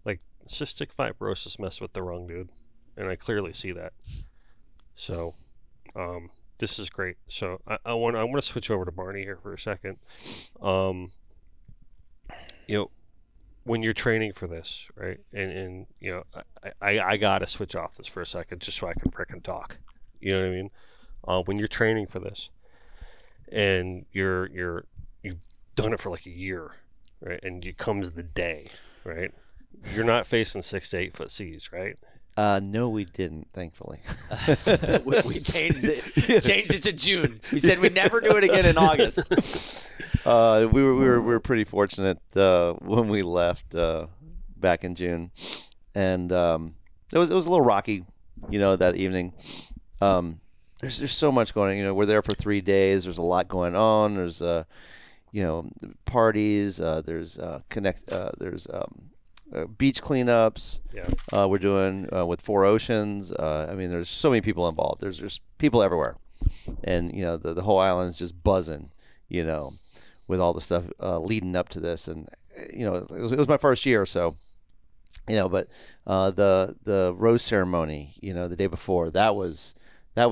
Like, cystic fibrosis messed with the wrong dude, and I clearly see that. So this is great. So I want to switch over to Barney here for a second. When you're training for this, right? And I gotta switch off this for a second just so I can frickin' talk. You know what I mean? When you're training for this, and you've done it for like a year, right? And it comes the day, right? You're not facing 6 to 8 foot seas, right? No, we didn't, thankfully. we changed it to June. We said we'd never do it again in August. We were pretty fortunate when we left back in June, and it was a little rocky, that evening. There's so much going on. We're there for 3 days. There's a lot going on. There's parties. There's beach cleanups. Yeah. We're doing with Four Oceans. There's so many people involved. There's just people everywhere, and the whole island's just buzzing. With all the stuff leading up to this, and it was my first year, so but the rose ceremony, the day before, that was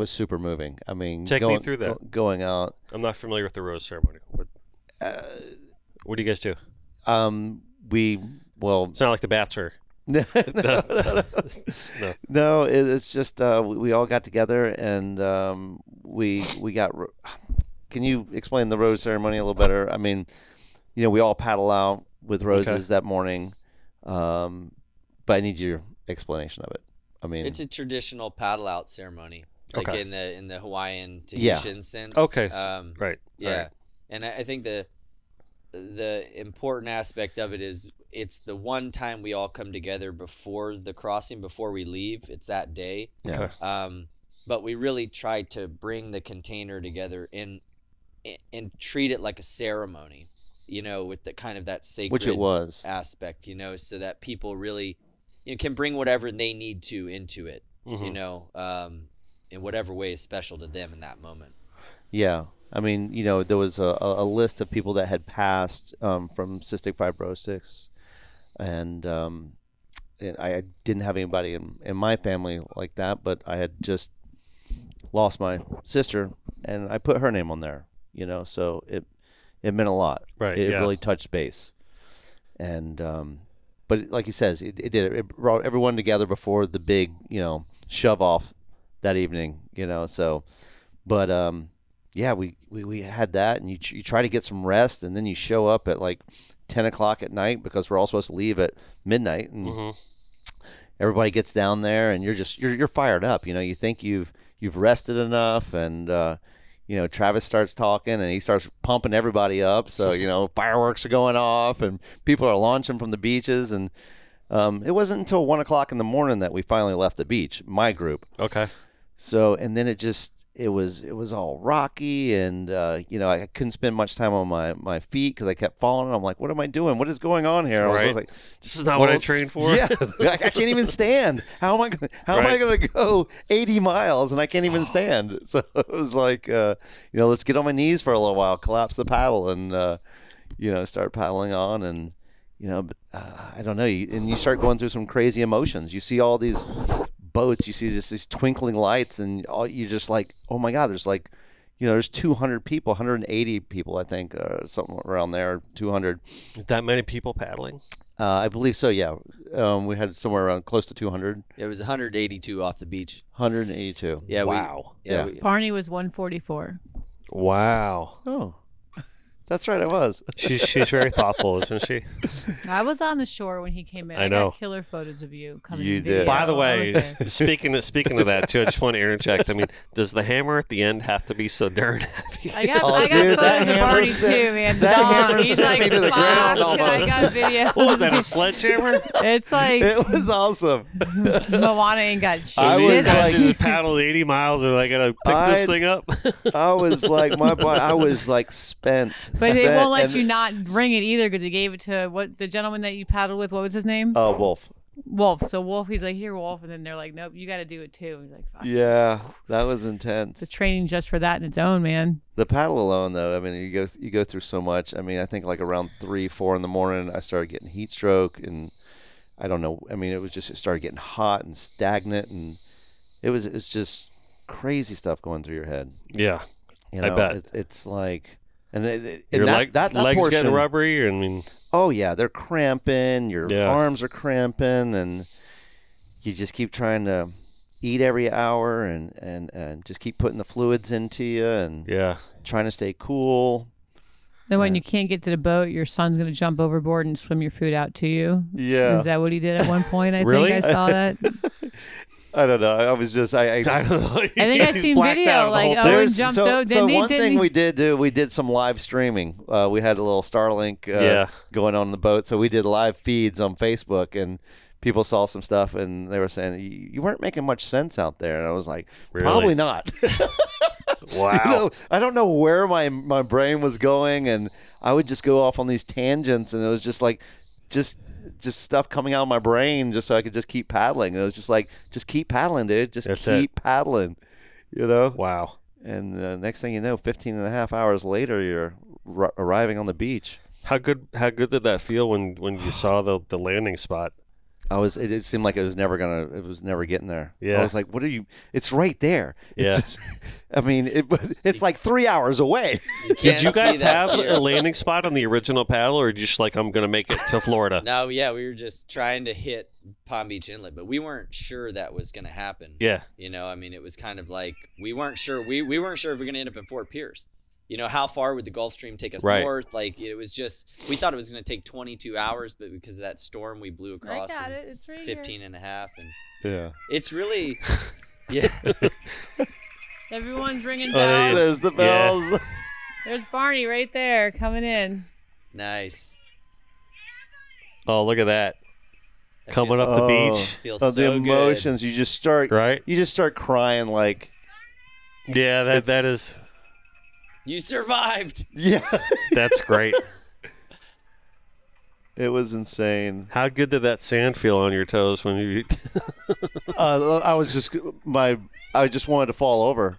super moving. I mean, take me through that. Going out. I'm not familiar with the rose ceremony. What do you guys do? It's not like the Bachelor. No. No, it's just we all got together, and we got. Can you explain the rose ceremony a little better? I mean, we all paddle out with roses that morning, but I need your explanation of it. I mean, it's a traditional paddle out ceremony, like in the Hawaiian Tahitian sense. Okay, right. Yeah, right. And I think the important aspect of it is it's the one time we all come together before the crossing, before we leave. It's that day. Yeah. But we really try to bring the container together and treat it like a ceremony, with the kind of that sacred which it was aspect, so that people really can bring whatever they need to into it, in whatever way is special to them in that moment. Yeah. I mean, there was a list of people that had passed from cystic fibrosis, and I didn't have anybody in my family like that, but I had just lost my sister, and I put her name on there. So it meant a lot. Right. It really touched base. And but like he says, it did. It brought everyone together before the big, shove off that evening. So, but yeah, we had that, and you try to get some rest, and then you show up at like 10 o'clock at night because we're all supposed to leave at midnight, and everybody gets down there, and you're fired up. You think you've rested enough, and Travis starts talking, and he starts pumping everybody up. So, fireworks are going off, and people are launching from the beaches. And it wasn't until 1 o'clock in the morning that we finally left the beach, my group. Okay. So, and then it was all rocky, and I couldn't spend much time on my feet because I kept falling. I'm like, what am I doing? What is going on here? I was like, this is not what I trained for. Yeah, I can't even stand. How am I going to go 80 miles and I can't even stand? So it was like, let's get on my knees for a little while, collapse the paddle, and start paddling on, and I don't know. And you start going through some crazy emotions. You see all these boats, you see just these twinkling lights, and you're just like, oh my God, there's like, there's 200 people, 180 people, I think, something around there, 200. That many people paddling? I believe so, yeah. We had somewhere around close to 200. It was 182 off the beach. 182. Yeah. Wow. Barney was 144. Wow. Oh. That's right, I was. She's very thoughtful, isn't she? I was on the shore when he came in. I know. Got killer photos of you coming. You in did. video. By the way, I was there. speaking of that too, I just want to interject. I mean, does the hammer at the end have to be so darn heavy? I got Oh, dude, that photos of hammer Barney sent- too, man. that Dog. hammer He's sent like, me to the "Fuck," ground and I almost. got video. What was that, a sledgehammer? It's like It was awesome. Moana ain't got shit. I These was guys like- just paddled 80 miles and I gotta pick this thing up. I was like, my body, I was like spent. But they won't let and- you not bring it either because he gave it to the gentleman that you paddled with. What was his name? Wolf. Wolf. So Wolf, he's like, here, Wolf. And then they're like, nope, you got to do it too. He's like, fuck. Yeah, that was intense. The training just for that in its own, man. The paddle alone, though, I mean, you go through so much. I mean, I think like around 3, 4 in the morning, I started getting heat stroke, and I don't know. I mean, it started getting hot and stagnant, and it's just crazy stuff going through your head. Yeah, you know, I bet it's like, and your that legs portion, getting rubbery. I mean, oh yeah, they're cramping. Your Yeah. arms are cramping, and you just keep trying to eat every hour and just keep putting the fluids into you and yeah, trying to stay cool. Then when you can't get to the boat, your son's going to jump overboard and swim your food out to you. Yeah. Is that what he did at one point? I Really? think I saw that. I don't know. I was just I don't know. I think I seen video like Owen jumped over. So one Didn't thing he? we did do, we did some live streaming. We had a little Starlink Yeah. going on the boat, so we did live feeds on Facebook, and people saw some stuff, and they were saying you weren't making much sense out there, and I was like, Really? probably not. Wow. You know, I don't know where my brain was going, and I would just go off on these tangents, and it was just like just stuff coming out of my brain just so I could just keep paddling. And it was just like, just keep paddling, dude. Just That's keep paddling, you know? Wow. And next thing you know, 15 and a half hours later, you're arriving on the beach. How good did that feel when you saw the landing spot? It seemed like it was never getting there. Yeah. I was like, what are you, it's right there. Yeah. It's just, I mean, it's like 3 hours away. Did you guys have here. a landing spot on the original paddle, or just like, I'm going to make it to Florida? No, yeah, we were just trying to hit Palm Beach Inlet, but we weren't sure that was going to happen. Yeah. You know, I mean, it was kind of like we weren't sure. We weren't sure if we were going to end up in Fort Pierce. You know, how far would the Gulf Stream take us Right. north? Like, it was just, we thought it was going to take 22 hours, but because of that storm, we blew across I got in it. It's right 15 and a half. And Yeah. it's really, yeah. here. Everyone's ringing Oh, yeah. bells. There's the bells. There's Barney right there coming in. Nice. Oh, look at that. I Coming feel- up the Oh. beach. Feels Oh, so the good. emotions. You just start crying like, Yeah, that is. You survived. yeah. That's great. It was insane. How good did that sand feel on your toes when you? I just wanted to fall over.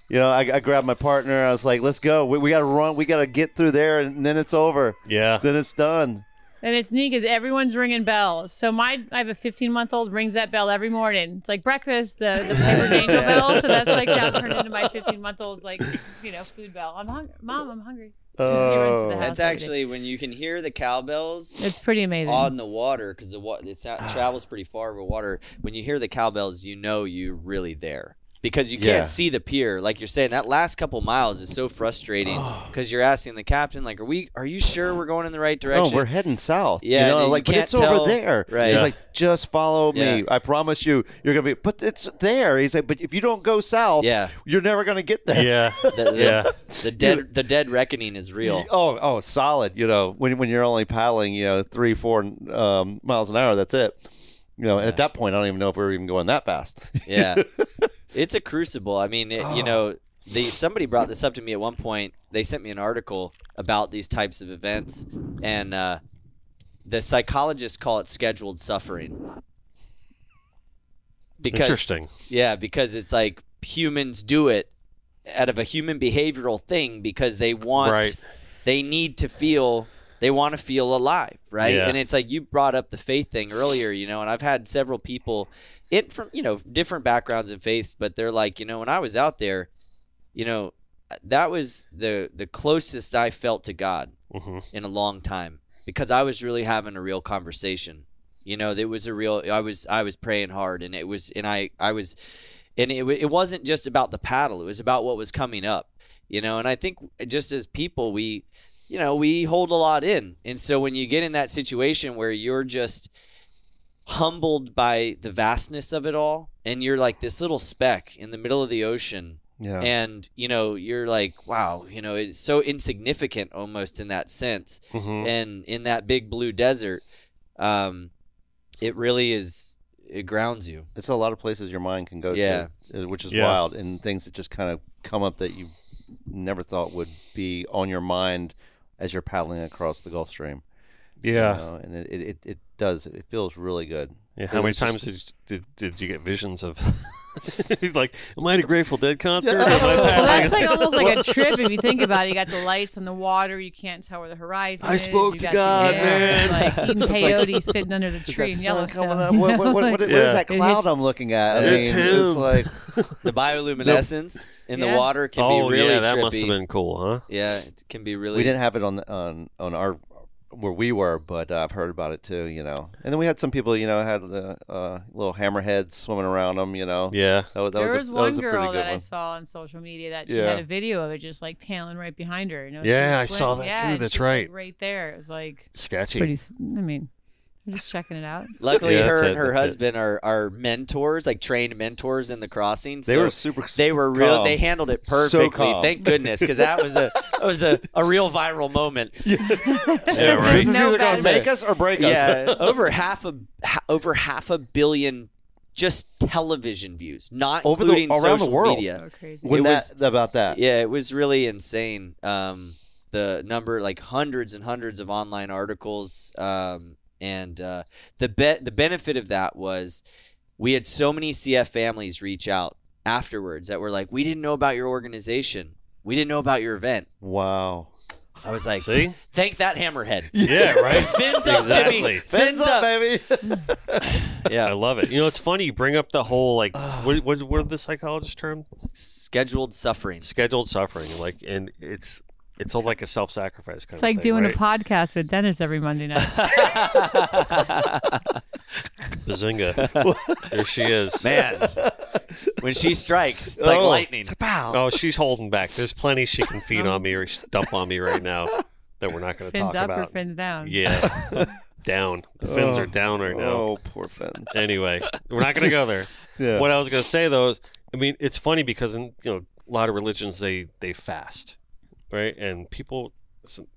You know, I grabbed my partner. I was like, let's go. We got to run. We got to get through there, and then it's over. Yeah. Then it's done. And it's neat because everyone's ringing bells. So I have a 15-month-old rings that bell every morning. It's like breakfast, the paper angel bell. So that's like now turned into my 15-month-old's like, food bell. I'm hungry, Mom. I'm hungry. She runs to the house That's every day. actually when you can hear the cowbells It's pretty amazing. on the water because it travels pretty far over water. When you hear the cowbells, you know you're really there. Because you can't Yeah. see the pier, like you're saying. That last couple miles is so frustrating because you're asking the captain, like, "Are you sure we're going in the right direction?" Oh, we're heading south. Yeah, you know, you like, but can't it's tell. over there. Right. He's Yeah. like, just follow me. Yeah. I promise you, you're gonna be. But it's there. He's like, but if you don't go south, Yeah. you're never gonna get there. Yeah. The Yeah. the dead reckoning is real. Oh, solid. You know, when you're only paddling, 3-4 miles an hour, that's it. You know, and at that point, I don't even know if we're even going that fast. Yeah. It's a crucible. I mean, somebody brought this up to me at one point. They sent me an article about these types of events, and the psychologists call it scheduled suffering. Interesting. Yeah, because it's like humans do it out of a human behavioral thing because they want, Right. they need to feel, they want to feel alive, right? Yeah. And it's like you brought up the faith thing earlier, and I've had several people from different backgrounds and faiths, but they're like, when I was out there, that was the closest I felt to God in a long time because I was really having a real conversation. It was a real. I was praying hard, and it wasn't just about the paddle. It was about what was coming up. And I think just as people, we hold a lot in, and so when you get in that situation where you're just humbled by the vastness of it all, and you're like this little speck in the middle of the ocean. Yeah. And, you're like, wow, it's so insignificant almost in that sense. And in that big blue desert, it really is, it grounds you. It's a lot of places your mind can go Yeah. to, which is Yeah. wild, and things that just kind of come up that you never thought would be on your mind as you're paddling across the Gulf Stream. Yeah. And does. It feels really good. Yeah, how many times did you get visions of? He's like, am I at a Grateful Dead concert? Or am I Well, that's paddling? like almost like a trip if you think about it. You got the lights on the water. You can't tell where the horizon is. I spoke You to got God, the, man. Like eating peyote sitting under the tree in Is that sun Yellowstone. coming up? What is Yeah. that cloud I'm looking at? I It's mean, him. it's like The bioluminescence in the Yeah. water can Oh be really yeah, that trippy. must have been cool, huh? Yeah, it can be really. we didn't have it on our where we were, but I've heard about it too. You know, and then we had some people, you know, had the little hammerheads swimming around them. You know, Yeah. There was one a pretty girl good that I one. saw on social media that she Yeah. had a video of it just like tailing right behind her. You know, she Yeah, was I saw swimming. that too. Yeah, That's she was, like, right. right there. It was like it's Sketchy. pretty. I mean, I'm just checking it out. Luckily, Yeah, her that's and it, her that's it. husband are mentors, like trained mentors in the crossing. They so were super. They were real. calm. They handled it So perfectly. calm. Thank goodness, because that was a real viral moment. Yeah, There's right. This is no either gonna bad make way. us or break us. Yeah, over half a billion just television views, not Over the- including around the social world. media. So crazy. When It was- about that. Yeah, it was really insane. The number, like hundreds and hundreds of online articles, and the benefit of that was we had so many CF families reach out afterwards that were like, we didn't know about your organization, we didn't know about your event. Wow. I was like, See? thank that hammerhead. Yeah, right. Fins up, Exactly. Jimmy. Fins up, baby. I love it. You know, it's funny. You bring up the whole like what are the psychologist term? Scheduled suffering. Scheduled suffering. Like, and it's all like a self-sacrifice kind It's of like thing, doing right? a podcast with Dennis every Monday night. Bazinga. There she is. Man, when she strikes, it's like lightning. Oh, she's holding back. There's plenty she can feed on me or dump on me right now that we're not going to Fins talk up about. or fins down. Yeah. Down. The fins are down right now. Oh, poor fins. Anyway, we're not going to go there. Yeah. What I was going to say though is, I mean, it's funny because in a lot of religions they fast, right? And people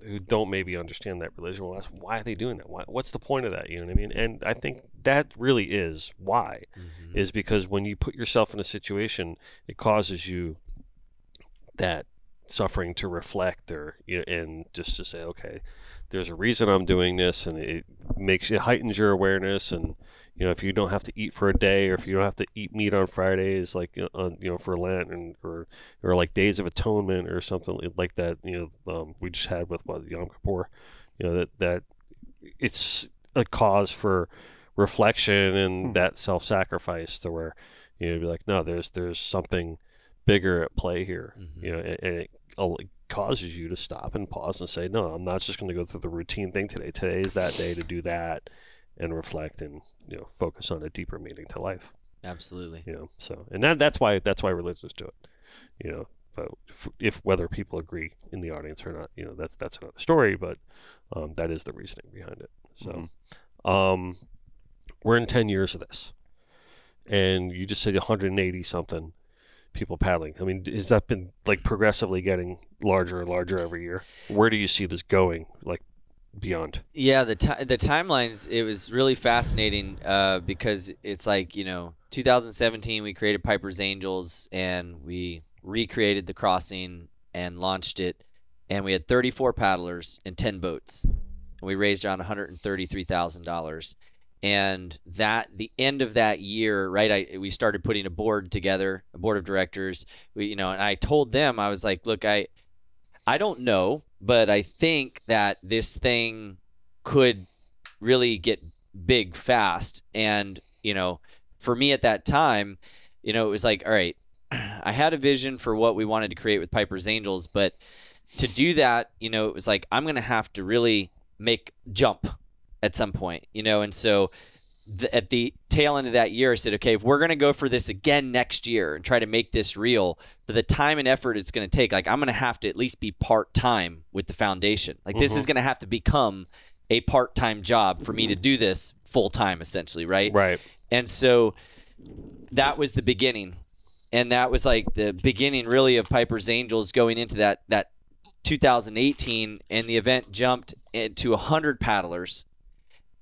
who don't maybe understand that religion will ask, why are they doing that? What's the point of that? You know what I mean? And I think that really is why, is because when you put yourself in a situation, it causes you that suffering to reflect, or and just to say, okay, there's a reason I'm doing this, and it heightens your awareness. And if you don't have to eat for a day, or if you don't have to eat meat on Fridays, like for Lent, or like Days of Atonement or something like that, we just had with Yom Kippur, that it's a cause for reflection and that self-sacrifice, to where be like, no, there's something bigger at play here, and it causes you to stop and pause and say, no, I'm not just going to go through the routine thing today. Today is that day to do that and reflect and focus on a deeper meaning to life. Absolutely. So, and that's why religions do it. But if whether people agree in the audience or not, that's another story. But that is the reasoning behind it. So, we're in 10 years of this, and you just said 180 something people paddling. I mean, has that been like progressively getting larger and larger every year? Where do you see this going, like beyond? Yeah, the timelines, it was really fascinating because it's like, 2017 we created Piper's Angels, and we recreated the crossing and launched it, and we had 34 paddlers and 10 boats, and we raised around $133,000. And the end of that year, right, we started putting a board together, a board of directors. And I told them, I was like, look, I don't know, but I think that this thing could really get big fast. And, for me at that time, it was like, all right, I had a vision for what we wanted to create with Piper's Angels, but to do that, it was like, I'm going to have to really make jump at some point, and so at the tail end of that year, I said, okay, if we're going to go for this again next year and try to make this real, for the time and effort it's going to take, like, I'm going to have to at least be part-time with the foundation. Like, this is going to have to become a part-time job for me to do this full-time, essentially, right? Right. And so that was the beginning. And that was like the beginning, really, of Piper's Angels going into that 2018, and the event jumped to 100 paddlers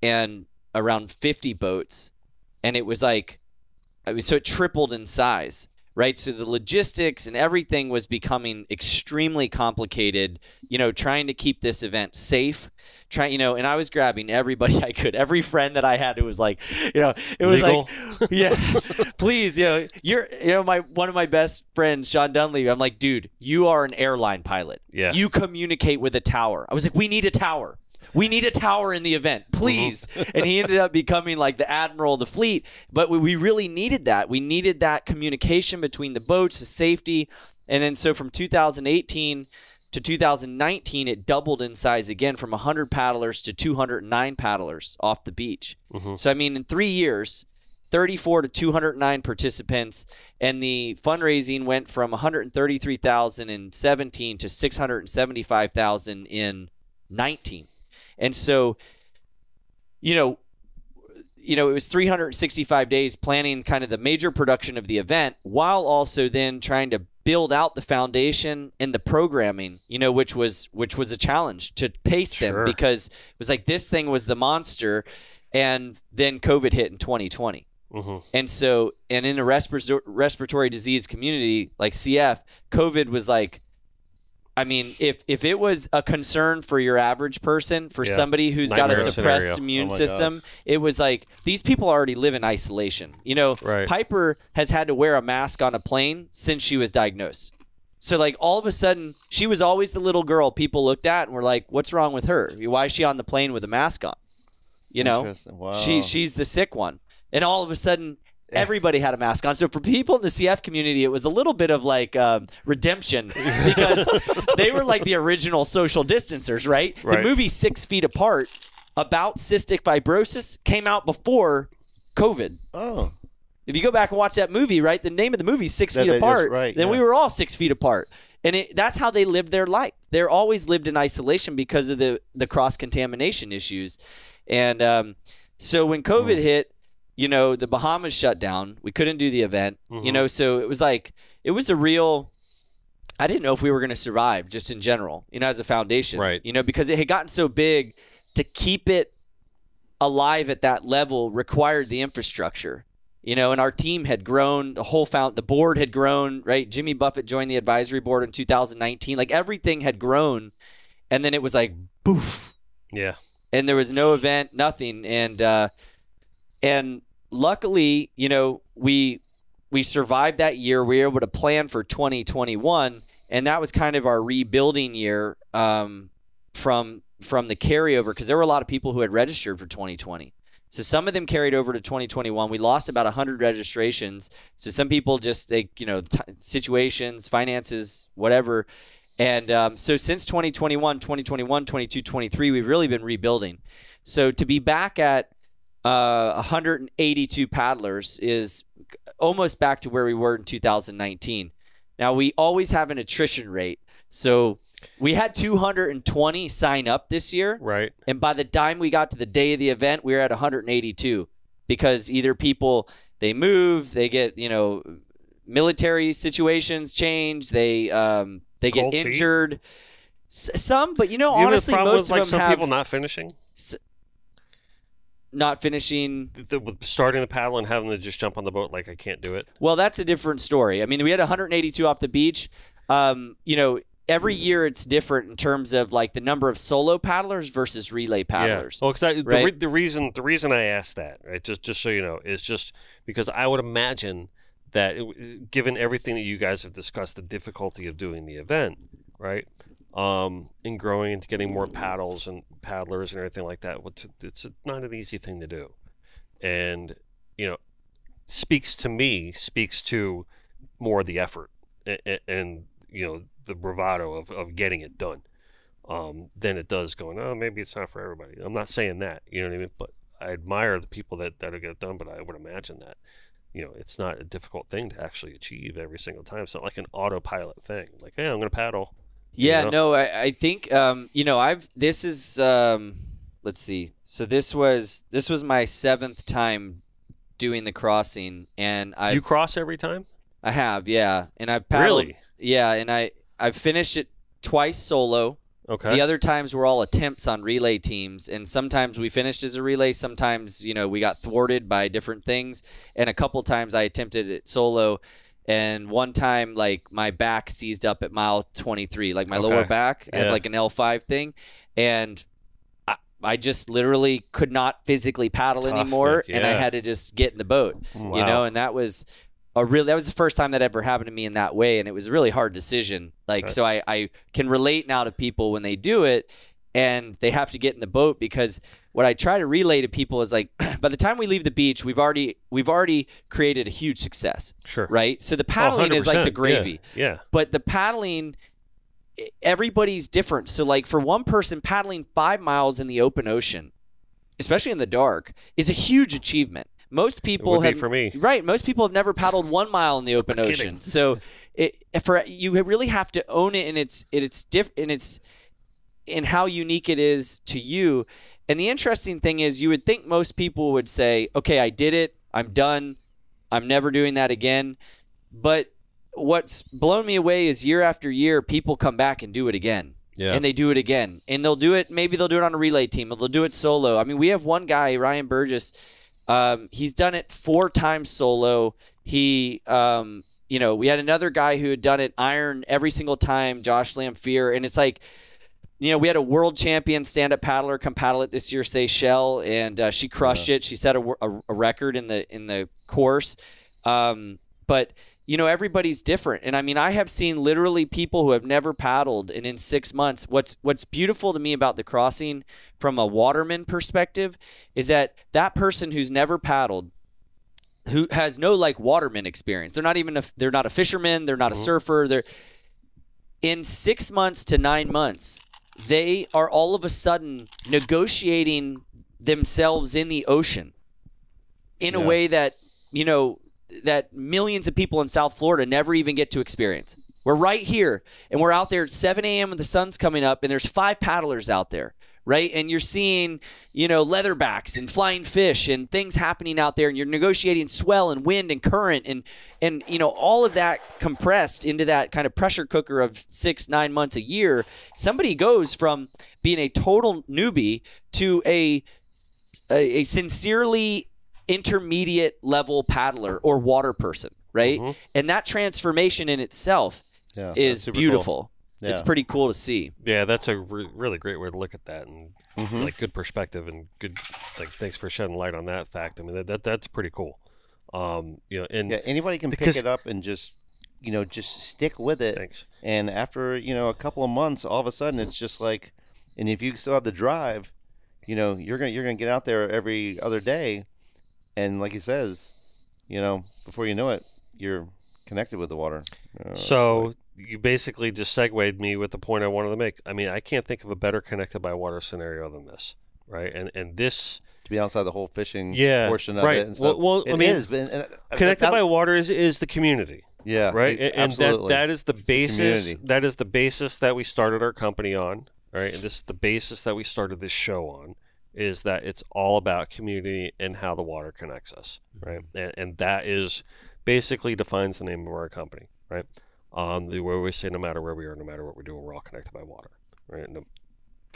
and around 50 boats, and it was like, so it tripled in size, right? So the logistics and everything was becoming extremely complicated, trying to keep this event safe, and I was grabbing everybody I could, every friend that I had who was like, it was Legal. like, yeah, please, you're, one of my best friends, Sean Dunleavy, I'm like, dude, you are an airline pilot. Yeah. You communicate with a tower. I was like, we need a tower. We need a tower in the event, please. And he ended up becoming like the admiral of the fleet. But we really needed that. We needed that communication between the boats, the safety. And then so from 2018 to 2019, it doubled in size again from 100 paddlers to 209 paddlers off the beach. So, I mean, in 3 years, 34 to 209 participants, and the fundraising went from 133,000 in 17 to 675,000 in 19. And so, it was 365 days planning kind of the major production of the event, while also then trying to build out the foundation and the programming, which was a challenge to pace them, because it was like this thing was the monster, and then COVID hit in 2020. And so, and in the respiratory disease community like CF, COVID was like, I mean, if it was a concern for your average person, for somebody who's got a suppressed immune system, it was like, these people already live in isolation. Piper has had to wear a mask on a plane since she was diagnosed. So like all of a sudden, she was always the little girl people looked at and were like, what's wrong with her? Why is she on the plane with a mask on? Wow. She's the sick one. And all of a sudden, everybody had a mask on. So for people in the CF community, it was a little bit of like redemption, because they were like the original social distancers, right? The movie 6 Feet Apart about cystic fibrosis came out before COVID. Oh. If you go back and watch that movie, right, the name of the movie is 6 Feet Apart. Then we were all 6 feet apart. And that's how they lived their life. They're always lived in isolation because of the cross-contamination issues. And so when COVID hit, the Bahamas shut down. We couldn't do the event, so it was like, it was a real, I didn't know if we were going to survive just in general, as a foundation, because it had gotten so big. To keep it alive at that level required the infrastructure, and our team had grown, the board had grown, right? Jimmy Buffett joined the advisory board in 2019. Like everything had grown, and then it was like, poof. Yeah. And there was no event, nothing. And luckily, we survived that year. We were able to plan for 2021, and that was kind of our rebuilding year from the carryover, because there were a lot of people who had registered for 2020. So some of them carried over to 2021. We lost about 100 registrations. So some people just, situations, finances, whatever. And so since 2021, 22, 23, we've really been rebuilding. So to be back at 182 paddlers is almost back to where we were in 2019. Now, we always have an attrition rate. So we had 220 sign up this year. Right. And by the time we got to the day of the event, we were at 182, because either people, they move, they get, military situations change, they get injured. Some, but honestly, most of them some have people not finishing. Not finishing starting the paddle and having to just jump on the boat like I can't do it. Well, that's a different story. I mean, we had 182 off the beach. Every year it's different in terms of like the number of solo paddlers versus relay paddlers. Yeah. Well, because the reason I asked that, right, just so you know, is just because I would imagine that given everything that you guys have discussed, the difficulty of doing the event, right, in growing and getting more paddles and paddlers and everything like that, it's not an easy thing to do, and speaks to more of the effort and the bravado of getting it done, than it does going, oh, maybe it's not for everybody. I'm not saying that, you know what I mean, but I admire the people that get it done, but I would imagine that it's not a difficult thing to actually achieve every single time. It's not like an autopilot thing, like, hey, I'm gonna paddle. Yeah, no, I think this is let's see. So this was my 7th time doing the crossing, and you cross every time? I have, yeah, and I've paddled. Really? Yeah, and I've finished it twice solo. Okay. The other times were all attempts on relay teams, and sometimes we finished as a relay. Sometimes we got thwarted by different things, and a couple times I attempted it solo. And one time, like, my back seized up at mile 23, like my lower back. I had like an L5 thing. And I just literally could not physically paddle anymore. And I had to just get in the boat, you know, and that was the first time that ever happened to me in that way. And it was a really hard decision. Like, so I can relate now to people when they do it and they have to get in the boat, because what I try to relay to people is, like, by the time we leave the beach, we've already created a huge success. Sure. Right. So the paddling is like the gravy. Yeah. But the paddling, everybody's different. So, like, for one person, paddling 5 miles in the open ocean, especially in the dark, is a huge achievement. Most people have, for me. Right. Most people have never paddled 1 mile in the open ocean. So you really have to own it, and it's in how unique it is to you. And the interesting thing is, you would think most people would say, okay, I did it, I'm done, I'm never doing that again. But what's blown me away is year after year, people come back and do it again. Yeah. And they do it again. And maybe they'll do it on a relay team, or they'll do it solo. I mean, we have one guy, Ryan Burgess, he's done it 4 times solo. He, we had another guy who had done it iron every single time, Josh Lamphere. And it's like, we had a world champion stand-up paddler come paddle it this year, Seychelles, and she crushed it. She set a record in the course. But everybody's different. And I mean, I have seen literally people who have never paddled, and in 6 months, what's beautiful to me about the crossing from a waterman perspective is that person who's never paddled, who has no like waterman experience, they're not a fisherman, they're not a surfer, they're in 6 months to 9 months, they are all of a sudden negotiating themselves in the ocean in a way that, that millions of people in South Florida never even get to experience. We're right here, and we're out there at 7 a.m. when the sun's coming up, and there's 5 paddlers out there, right? And you're seeing, leatherbacks and flying fish and things happening out there, and you're negotiating swell and wind and current and all of that compressed into that kind of pressure cooker of 6-9 months a year. Somebody goes from being a total newbie to a sincerely intermediate level paddler or water person, right? And that transformation in itself is beautiful. Cool. Yeah. It's pretty cool to see. Yeah, that's a really great way to look at that, and like good perspective, and good, like, thanks for shedding light on that fact. I mean, that's pretty cool. And anybody can pick it up and just stick with it. Thanks. And after a couple of months, all of a sudden it's just like, and if you still have the drive, you're gonna get out there every other day, and like he says, before you know it, you're connected with the water. So you basically just segued me with the point I wanted to make. I mean, I can't think of a better connected by water scenario than this, right? And this, to be outside the whole fishing portion of right. it and stuff. Well, I mean, connected by water is the community. Yeah, right. And absolutely. that is the basis. That is the basis that we started our company on, right? And this is the basis that we started this show on. Is that it's all about community and how the water connects us, right? And that is basically defines the name of our company, right? The way we say, no matter where we are, no matter what we're doing, we're all connected by water, right? And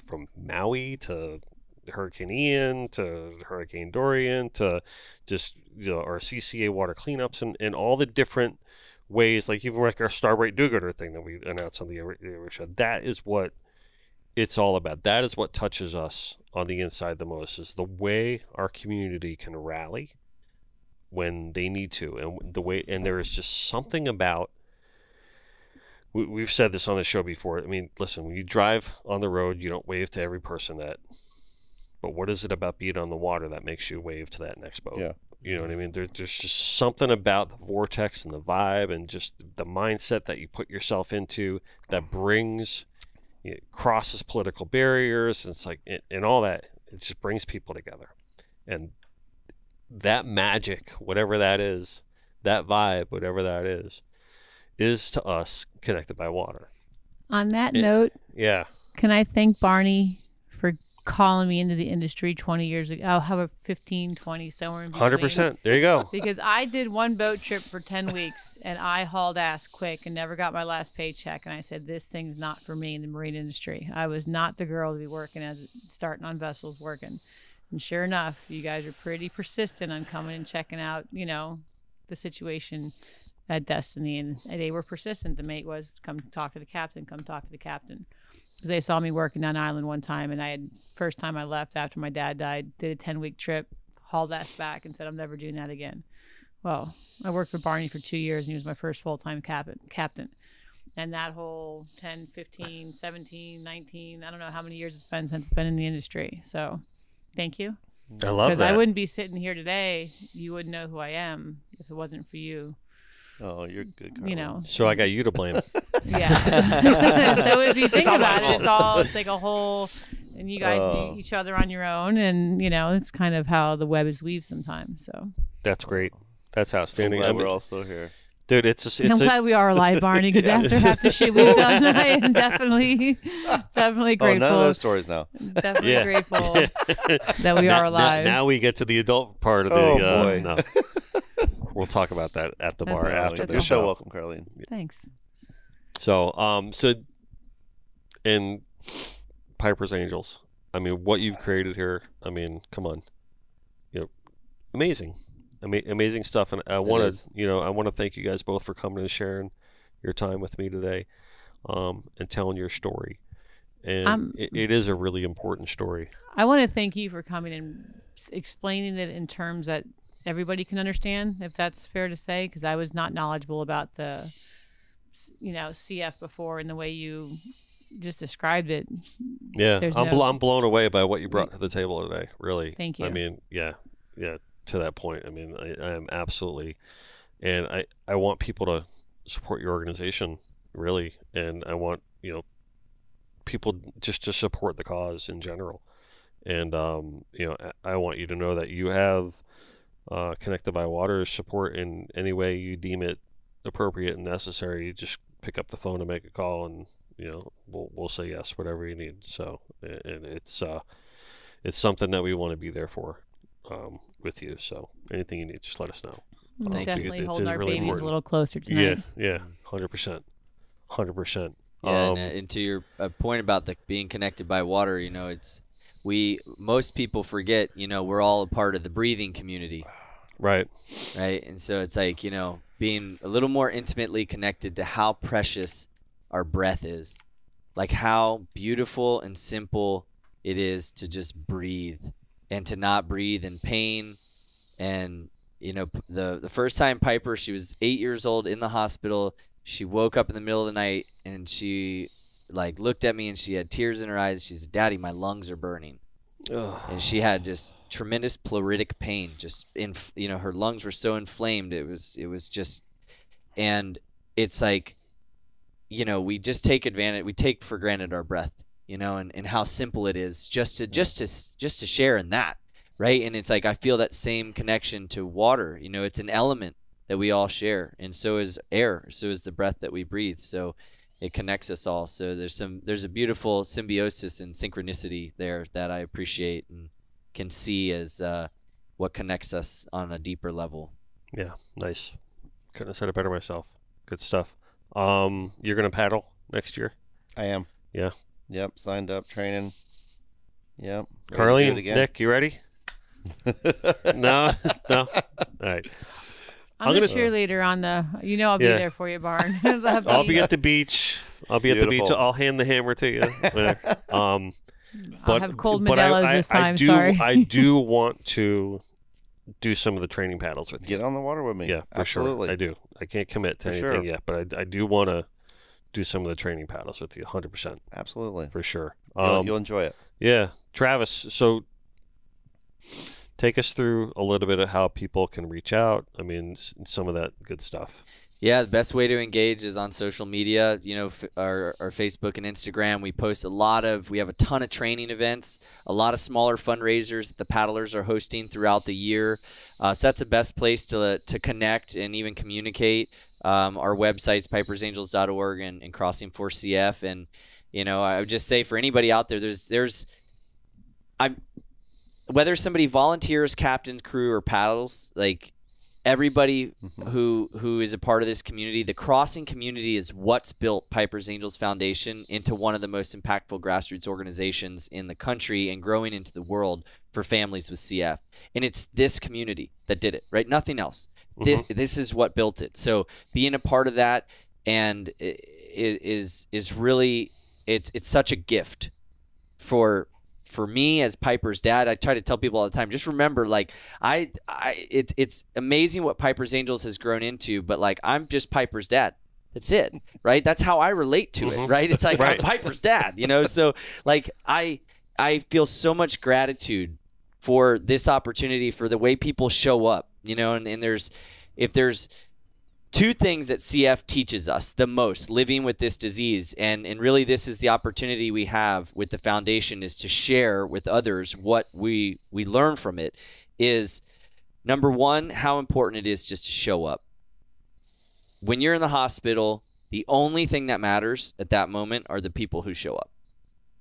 from Maui to Hurricane Ian to Hurricane Dorian to just our CCA water cleanups and all the different ways, like even like our Starbright Do-Gooder thing that we announced on the show. That is what it's all about. That is what touches us on the inside the most, is the way our community can rally when they need to, and there is just something about. We've said this on the show before. I mean, listen, when you drive on the road, you don't wave to every person but what is it about being on the water that makes you wave to that next boat? Yeah. You know what I mean? There's just something about the vortex and the vibe and just the mindset that you put yourself into that brings. It crosses political barriers, and it's like, and all that. It just brings people together, and that magic, whatever that is, that vibe, whatever that is to us connected by water. On that note, yeah, can I thank Barney for calling me into the industry 20 years ago? Oh, how about 15, 20, somewhere in between. 100%. There you go. Because I did one boat trip for 10 weeks and I hauled ass quick and never got my last paycheck. And I said, this thing's not for me in the marine industry. I was not the girl to be starting on vessels working. And sure enough, you guys are pretty persistent on coming and checking out, the situation at Destiny, and they were persistent. The mate was, come talk to the captain, come talk to the captain. Because they saw me working on island one time, and first time I left after my dad died, did a 10-week trip, hauled ass back and said, I'm never doing that again. Well, I worked for Barney for 2 years, and he was my first full-time captain. And that whole 10, 15, 17, 19, I don't know how many years it's been since it's been in the industry. So thank you. I love that. Because I wouldn't be sitting here today. You wouldn't know who I am if it wasn't for you. Oh, you're good, Carly. You know. So I got you to blame. Yeah. So if you think about it, it's like a whole, and you guys need each other on your own, and you know, it's kind of how the web is weaved sometimes. So That's great. That's outstanding. I'm glad we're all still here. Dude, I'm glad we are alive, Barney, because after half the shit we've done, I am definitely grateful. Oh, none of those stories now. Definitely grateful that we are alive. Now we get to the adult part of the. Oh, boy. No. We'll talk about that at the bar after the You're show. so welcome, Carlene. Thanks. So, in Piper's Angels, I mean, what you've created here, I mean, come on, you know, amazing. Amazing stuff, and I want to thank you guys both for coming and sharing your time with me today, and telling your story. And it is a really important story. I want to thank you for coming and explaining it in terms that everybody can understand, if that's fair to say, because I was not knowledgeable about the, CF before, and the way you just described it. Yeah, I'm blown away by what you brought to the table today. Really, thank you. I mean, yeah. To that point, I mean, I am absolutely, and I want people to support your organization, really, and I want people just to support the cause in general, and I want you to know that you have Connected by Water's support in any way you deem it appropriate and necessary. You just pick up the phone and make a call, and we'll say yes, whatever you need. So, and it's something that we want to be there for. With you, so anything you need, just let us know. We'll definitely hold our babies important. A little closer tonight. Yeah, 100%. Yeah, and to your point about being connected by water, most people forget, we're all a part of the breathing community. Right. And so it's like, being a little more intimately connected to how precious our breath is, like how beautiful and simple it is to just breathe. And to not breathe in pain. And, the first time Piper, she was 8 years old in the hospital. She woke up in the middle of the night and she looked at me and she had tears in her eyes. She said, Daddy, my lungs are burning. Ugh. And she had just tremendous pleuritic pain. Just her lungs were so inflamed. It was just, and it's like, we just take advantage. We take for granted our breath. And how simple it is just to share in that, right? And it's like I feel that same connection to water. It's an element that we all share, and so is air, so is the breath that we breathe. So it connects us all. So there's a beautiful symbiosis and synchronicity there that I appreciate and can see as what connects us on a deeper level. Yeah, nice. Couldn't have said it better myself. Good stuff. You're gonna paddle next year? I am. Yeah. Yep, signed up, training. Yep. Carlene, Nick, you ready? No? All right. I'm the cheerleader on the, I'll be there for you, Barn. I'll be at the beach. At the beach. I'll hand the hammer to you. I'll have cold Modelo's this time, sorry. I do want to do some of the training paddles with you. Get on the water with me. Yeah, for Absolutely. Sure. I do. I can't commit to anything yet, but I do want to do some of the training paddles with you, 100%. Absolutely. For sure. You'll enjoy it. Yeah. Travis, so take us through a little bit of how people can reach out. I mean, some of that good stuff. Yeah, the best way to engage is on social media, our Facebook and Instagram. We have a ton of training events, a lot of smaller fundraisers that the paddlers are hosting throughout the year. So that's the best place to connect and even communicate. Our websites, pipersangels.org and Crossing 4CF. And, I would just say for anybody out there, whether somebody volunteers, captains, crew, or paddles, everybody who is a part of this community, the crossing community is what's built Piper's Angels Foundation into one of the most impactful grassroots organizations in the country and growing into the world for families with CF. And it's this community that did it, right? Nothing else. This is what built it. So being a part of that and is really, it's such a gift for me as Piper's dad. I try to tell people all the time, just remember, like, it's amazing what Piper's Angels has grown into, but like, I'm just Piper's dad. That's it, right? That's how I relate to it, right? It's like, I'm Piper's dad, you know? So like, I feel so much gratitude for this opportunity, for the way people show up, you know, and if there's two things that CF teaches us the most living with this disease, and really this is the opportunity we have with the foundation, is to share with others what we learn from it, is number one, how important it is just to show up. When you're in the hospital, the only thing that matters at that moment are the people who show up.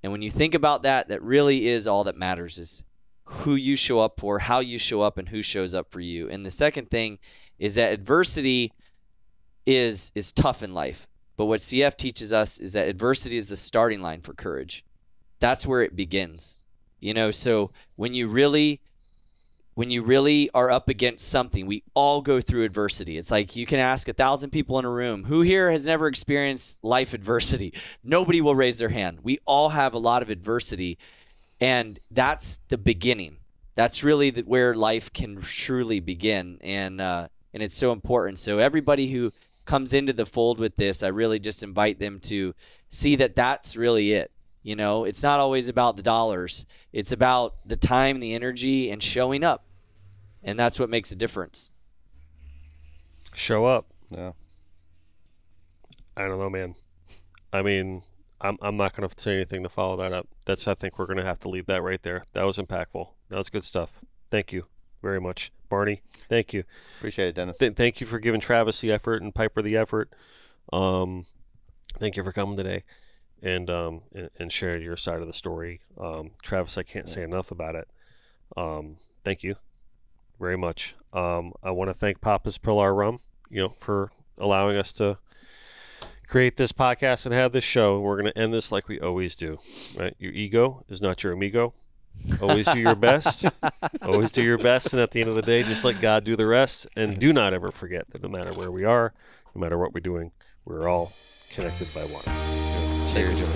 And when you think about that, that really is all that matters, is who you show up for, how you show up, and who shows up for you. And the second thing is that adversity is tough in life. But what CF teaches us is that adversity is the starting line for courage. That's where it begins. You know, so when you really are up against something, we all go through adversity. It's like you can ask 1,000 people in a room, who here has never experienced life adversity? Nobody will raise their hand. We all have a lot of adversity, and that's the beginning. That's really where life can truly begin, and it's so important. So everybody who comes into the fold with this, I really just invite them to see that that's really it. You know, it's not always about the dollars. It's about the time, the energy, and showing up. And that's what makes a difference. Show up. Yeah. I don't know, man. I mean, I'm not going to say anything to follow that up. I think we're going to have to leave that right there. That was impactful. That was good stuff. Thank you very much. Barney, thank you. Appreciate it, Dennis. Thank you for giving Travis the effort and Piper the effort. Thank you for coming today and sharing your side of the story. Travis, I can't say enough about it. Thank you very much. I want to thank Papa's Pilar Rum, for allowing us to create this podcast and have this show. We're going to end this like we always do, right? Your ego is not your amigo. Always do your best. Always do your best. And at the end of the day, just let God do the rest. And do not ever forget that no matter where we are, no matter what we're doing, we're all connected by water. Cheers.